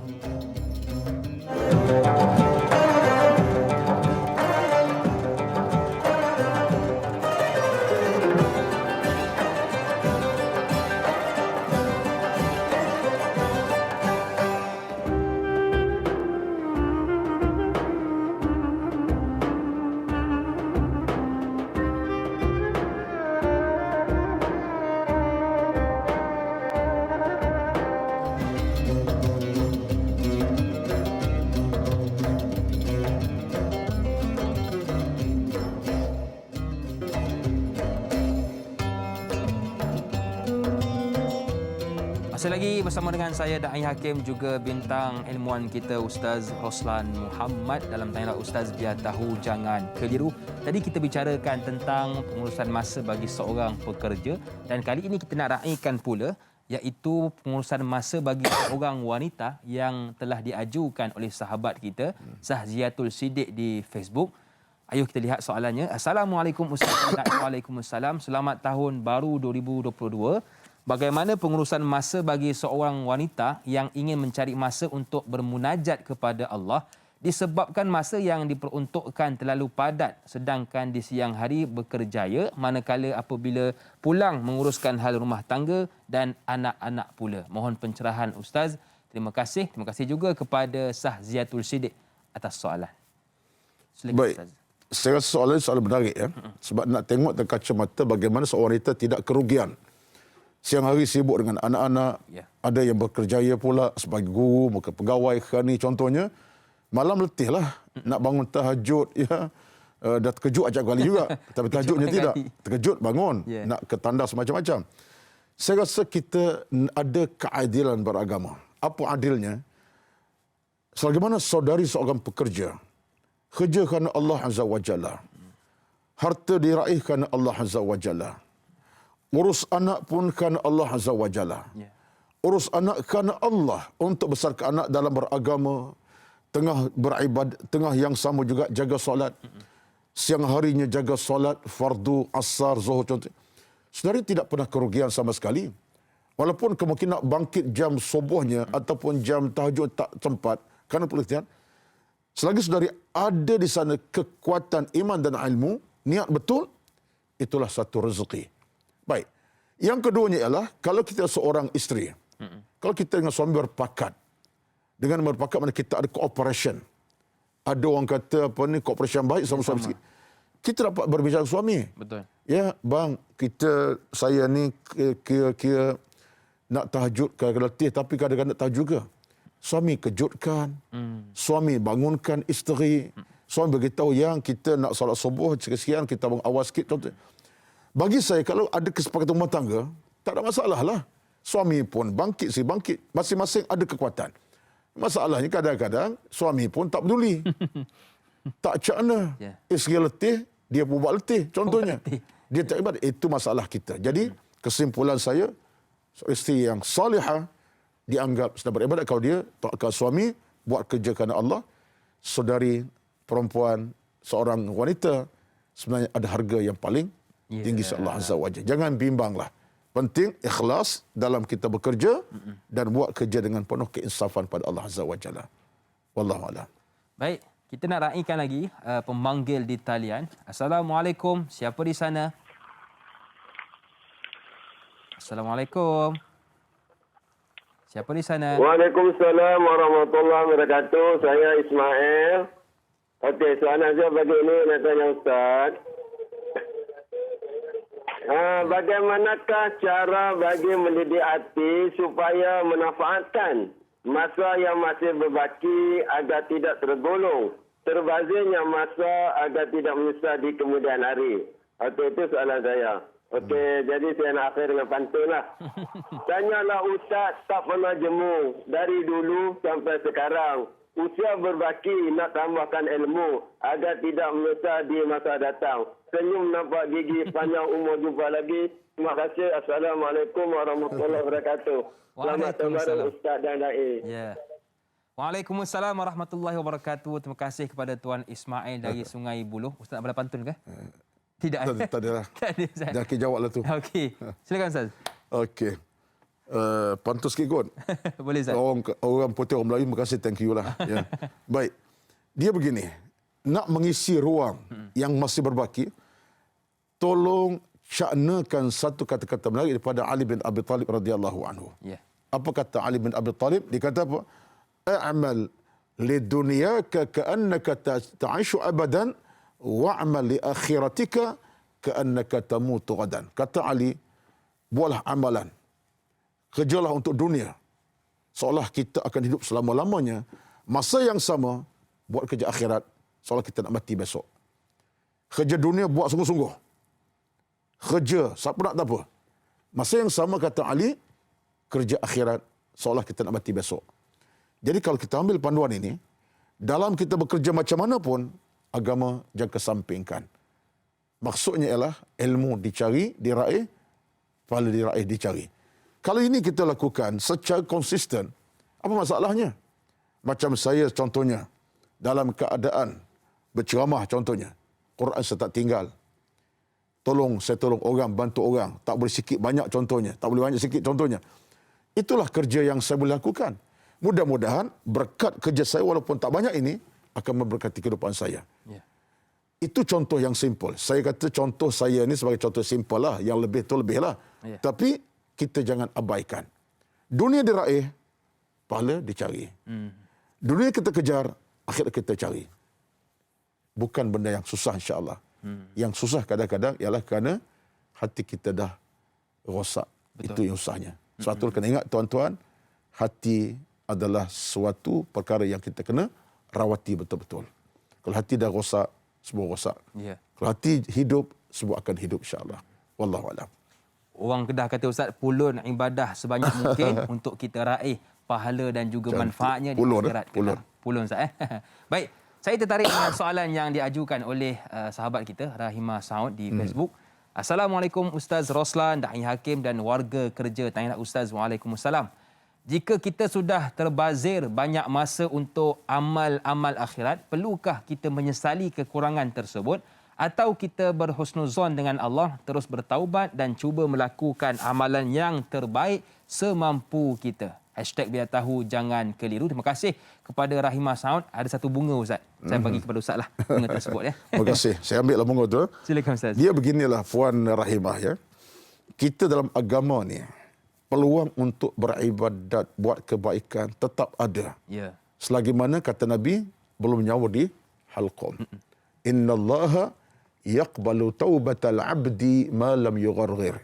Masih lagi bersama dengan saya Da'i Hakim, juga bintang ilmuwan kita Ustaz Roslan Muhammad dalam Tanyalah Ustaz, biar tahu jangan keliru. Tadi kita bicarakan tentang pengurusan masa bagi seorang pekerja, dan kali ini kita nak raikan pula iaitu pengurusan masa bagi seorang wanita yang telah diajukan oleh sahabat kita Sahziatul Siddiq di Facebook. Ayuh kita lihat soalannya. Assalamualaikum Ustaz. Waalaikumsalam. Selamat tahun baru 2022. Bagaimana pengurusan masa bagi seorang wanita yang ingin mencari masa untuk bermunajat kepada Allah disebabkan masa yang diperuntukkan terlalu padat, sedangkan di siang hari bekerjaya, manakala apabila pulang menguruskan hal rumah tangga dan anak-anak pula. Mohon pencerahan Ustaz. Terima kasih. Terima kasih juga kepada Sahziatul Siddiq atas soalan. Silakan Baik. Ustaz. Saya rasa soalan menarik ya. Sebab nak tengok dari kacamata bagaimana seorang wanita tidak kerugian. Siang hari sibuk dengan anak-anak, ada yang bekerjaya pula sebagai guru, mungkin pegawai, khani contohnya. Malam letih lah, nak bangun tahajud, ya. Dah terkejut ajak kali juga. Tapi tahajudnya tidak. Terkejut bangun, nak ke tandas macam-macam. Saya rasa kita ada keadilan beragama. Apa adilnya? Sebagaimana saudari seorang pekerja, kerja kerana Allah Azza wa Jalla. Harta diraih kerana Allah Azza wa Jalla. Urus anak pun kerana Allah Azza wa Jalla. Urus anak kerana Allah, untuk besarkan anak dalam beragama, tengah beribadah, tengah yang sama juga jaga solat. Siang harinya jaga solat, fardu, asar, zuhur contoh. Saudari tidak pernah kerugian sama sekali. Walaupun kemungkinan bangkit jam subuhnya ataupun jam tahajud tak sempat kerana penelitian, selagi saudari ada di sana kekuatan iman dan ilmu, niat betul, itulah satu rezeki. Baik. Yang keduanya ialah kalau kita seorang isteri, kalau kita dengan suami berpakat dengan berpakat mana kita ada cooperation. Ada orang kata apa ni, cooperation baik sama suami isteri. Kita dapat berbicara dengan suami. Betul. Ya, bang, saya ni kira-kira nak tahajud kadang-kadang letih, tapi kadang-kadang nak tahajud juga. Suami kejutkan, suami bangunkan isteri, suami beritahu yang kita nak solat subuh sekian, kita bangun awal sikit. Contoh. Bagi saya, kalau ada kesepakatan rumah tangga, tak ada masalah lah. Suami pun bangkit, si bangkit. Masing-masing ada kekuatan. Masalahnya kadang-kadang suami pun tak peduli. Tak cakna. Isteri letih, dia pun buat letih. Contohnya. Dia tak ibadat. Itu masalah kita. Jadi, kesimpulan saya, isteri yang salihah dianggap sedang beribadat kalau dia taatkan suami, buat kerja kerana Allah. Saudari perempuan, seorang wanita, sebenarnya ada harga yang paling tinggi Allah Azza wa Jalla. Jangan bimbanglah. Penting ikhlas dalam kita bekerja dan buat kerja dengan penuh keinsafan pada Allah Azza wa Jalla. Wallahu a'lam. Baik, kita nak raikan lagi pemanggil di talian. Assalamualaikum. Siapa di sana? Assalamualaikum. Siapa di sana? Waalaikumsalam warahmatullahi wabarakatuh. Saya Ismail. Okey, soalan saya begini nak tanya Ustaz. Bagaimanakah cara bagi mendidik hati supaya memanfaatkan masa yang masih berbaki agar tidak tergolong terbazirnya masa agar tidak menyesal di kemudian hari? Okey, itu soalan saya. Okey, jadi saya nak akhir dengan pantun lah. Tanyalah Ustaz tak pernah jemu dari dulu sampai sekarang. Usia berbaki nak tambahkan ilmu agar tidak menyesal di masa datang. Senyum nampak gigi, panjang umur jumpa lagi. Terima kasih. Assalamualaikum warahmatullahi wabarakatuh. Selamat Tabaruk Ustaz dan Da'i. Ya. Waalaikumsalam warahmatullahi wabarakatuh. Terima kasih kepada Tuan Ismail dari Sungai Buloh. Ustaz nak pantun ke? Tidak. Tak ada lah. Tak ada, Ustaz. Jangan jawablah tu. Okey. Silakan Ustaz. Okey. Pantun sikit kot. Boleh Ustaz. Orang putih, orang Melayu, terima kasih, thank you lah. Ya. Baik. Dia begini, nak mengisi ruang yang masih berbaki, tolong syaknakan satu kata-kata menarik daripada Ali bin Abi Talib radhiyallahu anhu. Ya. Apa kata Ali bin Abi Talib? Dia kata apa? A'mal lidunyaka ka'annaka ta'ishu abadan wa'amal li akhiratika ka'annaka tamutu ghadan. Kata Ali, buatlah amalan. Kerjalah untuk dunia. Seolah kita akan hidup selama-lamanya. Masa yang sama, buat kerja akhirat. Seolah kita nak mati besok. Kerja dunia buat sungguh-sungguh. Kerja, siapa nak tak apa. Masa yang sama, kata Ali, kerja akhirat. Seolah kita nak mati besok. Jadi kalau kita ambil panduan ini, dalam kita bekerja macam mana pun, agama jangan kesampingkan. Maksudnya ialah ilmu dicari, diraih, pahala diraih, dicari. Kalau ini kita lakukan secara konsisten, apa masalahnya? Macam saya contohnya, dalam keadaan berceramah contohnya, Quran saya tak tinggal. Saya tolong orang, bantu orang. Tak boleh sikit banyak contohnya, tak boleh banyak sikit contohnya. Itulah kerja yang saya boleh lakukan. Mudah-mudahan berkat kerja saya walaupun tak banyak ini, akan memberkati kehidupan saya. Yeah. Itu contoh yang simple. Saya kata contoh saya ni sebagai contoh simple lah. Yang lebih tu lebih lah. Yeah. Tapi kita jangan abaikan. Dunia diraih, pahala dicari. Dunia kita kejar, akhirat kita cari. Bukan benda yang susah insya-Allah. Yang susah kadang-kadang ialah kerana hati kita dah rosak. Betul. Itu yang susahnya. Suatu kena ingat tuan-tuan, hati adalah suatu perkara yang kita kena rawati betul-betul. Kalau hati dah rosak, semua rosak. Yeah. Kalau hati hidup, semua akan hidup insya-Allah. Wallahu a'lam. Orang Kedah kata Ustaz, pulun ibadah sebanyak mungkin untuk kita raih pahala dan juga manfaatnya di akhirat. Pulun Ustaz. Baik, saya tertarik dengan soalan yang diajukan oleh sahabat kita Rahimah Saud di Facebook. Assalamualaikum Ustaz Roslan, Da'i Hakim dan warga kerja. Tanya Ustaz. Waalaikumsalam. Jika kita sudah terbazir banyak masa untuk amal-amal akhirat, perlukah kita menyesali kekurangan tersebut atau kita berhusnuzon dengan Allah, terus bertaubat dan cuba melakukan amalan yang terbaik semampu kita? #biar tahu jangan keliru. Terima kasih kepada Rahimah Saud. Ada satu bunga Ustaz. Saya bagi kepada Ustaz lah bunga tersebut ya. Terima kasih. Saya ambil lah bunga tu. Silakan Ustaz. Dia beginilah Puan Rahimah ya. Kita dalam agama ni peluang untuk beribadat, buat kebaikan tetap ada. Ya. Selagi mana kata Nabi belum nyawa di halqum. Innallaha yaqbalu taubatal abdi ma lam yugharghir.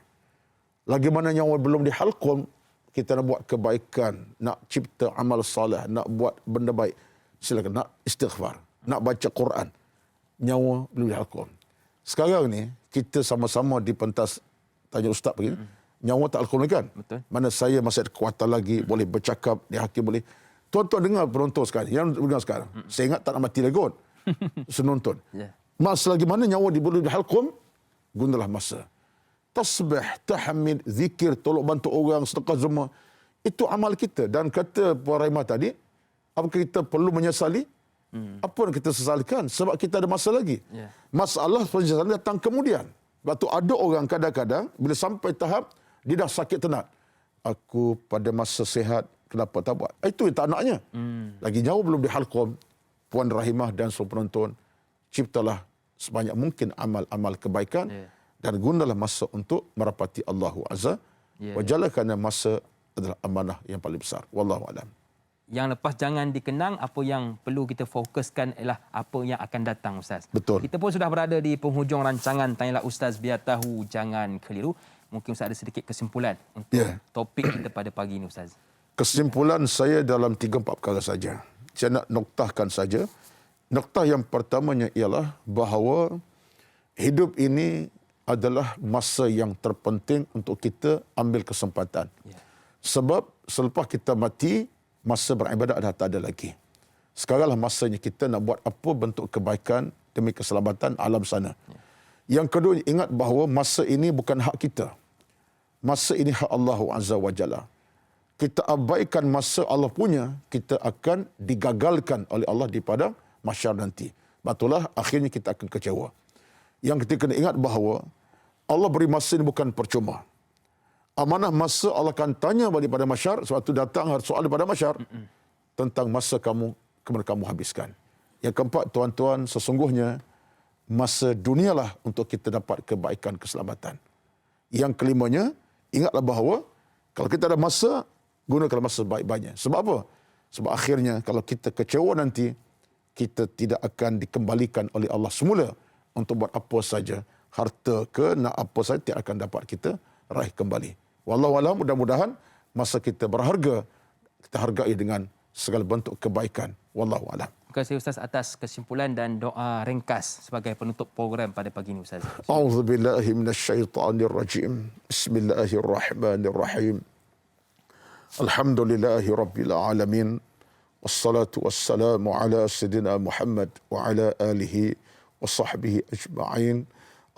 Lagi mana nyawa belum di halqum, kita nak buat kebaikan, nak cipta amal soleh, nak buat benda baik, silakan. Nak istighfar, nak baca Quran, nyawa belum di halqum. Sekarang ni kita sama-sama di pentas, tanya ustaz begini, nyawa tak halqum kan? Betul. Mana saya masih ada kekuatan lagi, boleh bercakap, di hakim boleh. Tuan-tuan dengar penonton sekarang, yang dengar sekarang. Saya ingat tak nak mati lagi kot. Senonton. Ya. Masa lagi mana nyawa diberi di halqum, gunalah masa. Tasbih, tahmid, zikir, tolong bantu orang, sedekah semua. Itu amal kita. Dan kata Puan Rahimah tadi, apakah kita perlu menyesali? Apa yang kita sesalkan? Sebab kita ada masa lagi. Ya. Masalah penyesalan datang kemudian. Sebab tu ada orang kadang-kadang, bila sampai tahap, dia dah sakit tenat. Aku pada masa sihat, kenapa tak buat? Itu tak anaknya. Lagi jauh belum di halqum. Puan Rahimah dan semua penonton, ciptalah sebanyak mungkin amal-amal kebaikan dan gunalah masa untuk merapati Allah Azza wa Jalla, kerana masa adalah amanah yang paling besar. Wallahu a'lam. Yang lepas jangan dikenang, apa yang perlu kita fokuskan ialah apa yang akan datang, Ustaz. Betul. Kita pun sudah berada di penghujung rancangan Tanyalah Ustaz, Biar Tahu Jangan Keliru. Mungkin Ustaz ada sedikit kesimpulan untuk topik kita pada pagi ini, Ustaz. Kesimpulan saya dalam 3-4 perkara saja. Saya nak noktahkan saja. Noktah yang pertamanya ialah bahawa hidup ini adalah masa yang terpenting untuk kita ambil kesempatan. Sebab selepas kita mati, masa beribadat dah tak ada lagi. Sekaranglah masanya kita nak buat apa bentuk kebaikan demi keselamatan alam sana. Yang kedua, ingat bahawa masa ini bukan hak kita. Masa ini hak Allah Azza wa Jalla. Kita abaikan masa Allah punya, kita akan digagalkan oleh Allah di padang mahsyar nanti. Batulah akhirnya kita akan kecewa. Yang kita kena ingat bahawa Allah beri masa ini bukan percuma. Amanah masa Allah akan tanya balik pada mahsyar, sebab itu datang soal pada mahsyar tentang masa kamu, kemudian kamu habiskan. Yang keempat, tuan-tuan, sesungguhnya masa dunialah untuk kita dapat kebaikan keselamatan. Yang kelimanya, ingatlah bahawa kalau kita ada masa, gunakan masa baik-baiknya. Sebab apa? Sebab akhirnya kalau kita kecewa nanti, kita tidak akan dikembalikan oleh Allah semula untuk buat apa saja. Harta ke, nak apa saja tidak akan dapat kita raih kembali. Wallahualam, mudah-mudahan masa kita berharga, kita hargai dengan segala bentuk kebaikan. Wallahualam. Terima kasih Ustaz atas kesimpulan dan doa ringkas sebagai penutup program pada pagi ini, Ustaz. A'udzubillahi minasyaitanirrajim. Bismillahirrahmanirrahim. Alhamdulillahi Rabbil Alamin. Wassalatu wassalamu ala Sayyidina Muhammad wa ala alihi wa sahbihi ajma'in.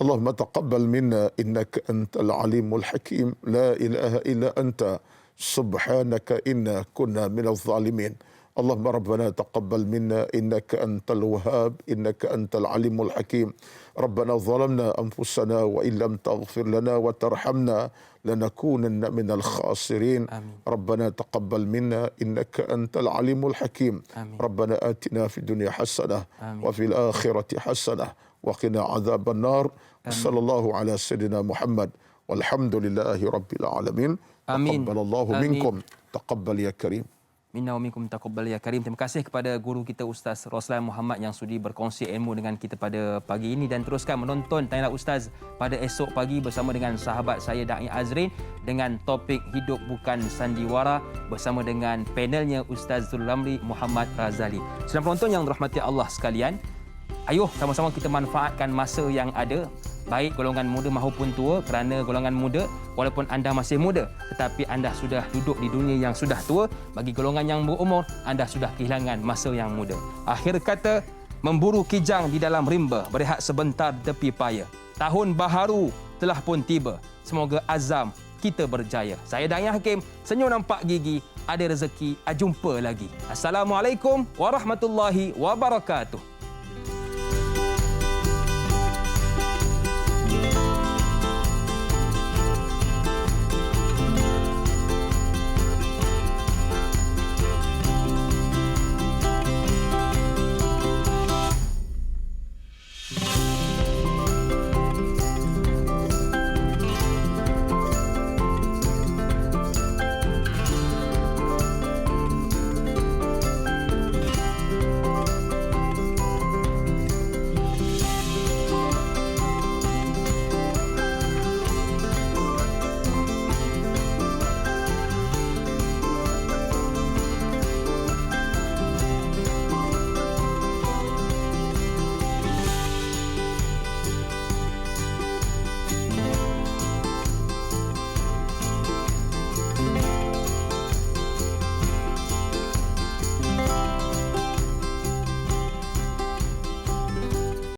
Allahumma taqabbal minna innaka antal alimul hakim. La ilaha illa anta subhanaka inna kunna minaz zalimin. Allahumma rabbana taqabbal minna innaka antal wahhab innaka antal alimul hakim. Rabbana zalamna anfusana wa illam taghfir lana wa tarhamna lanakunanna minal khasirin. Rabbana taqabbal minna innaka antal alimul hakim. Rabbana atina fid dunya hasanah wa fil akhirati hasanah wa qina adzaban nar. Sallallahu ala sayyidina Muhammad walhamdulillahi rabbil alamin. Taqabbalallahu minkum taqabbal ya karim. Minna wa minkum taqabbal ya karim. Terima kasih kepada guru kita Ustaz Roslan Muhammad yang sudi berkongsi ilmu dengan kita pada pagi ini, dan teruskan menonton Tanyalah Ustaz pada esok pagi bersama dengan sahabat saya Da'i Azrin dengan topik Hidup Bukan Sandiwara bersama dengan panelnya Ustaz Zul Ramli Muhammad Razali. Sedang penonton yang dirahmati Allah sekalian, ayuh sama-sama kita manfaatkan masa yang ada, baik golongan muda maupun tua, kerana golongan muda walaupun anda masih muda tetapi anda sudah duduk di dunia yang sudah tua. Bagi golongan yang berumur, anda sudah kehilangan masa yang muda. Akhir kata, memburu kijang di dalam rimba, berehat sebentar di tepi paya. Tahun baharu telah pun tiba. Semoga azam kita berjaya. Saya Da'i Hakim, senyum nampak gigi, ada rezeki, jumpa lagi. Assalamualaikum warahmatullahi wabarakatuh.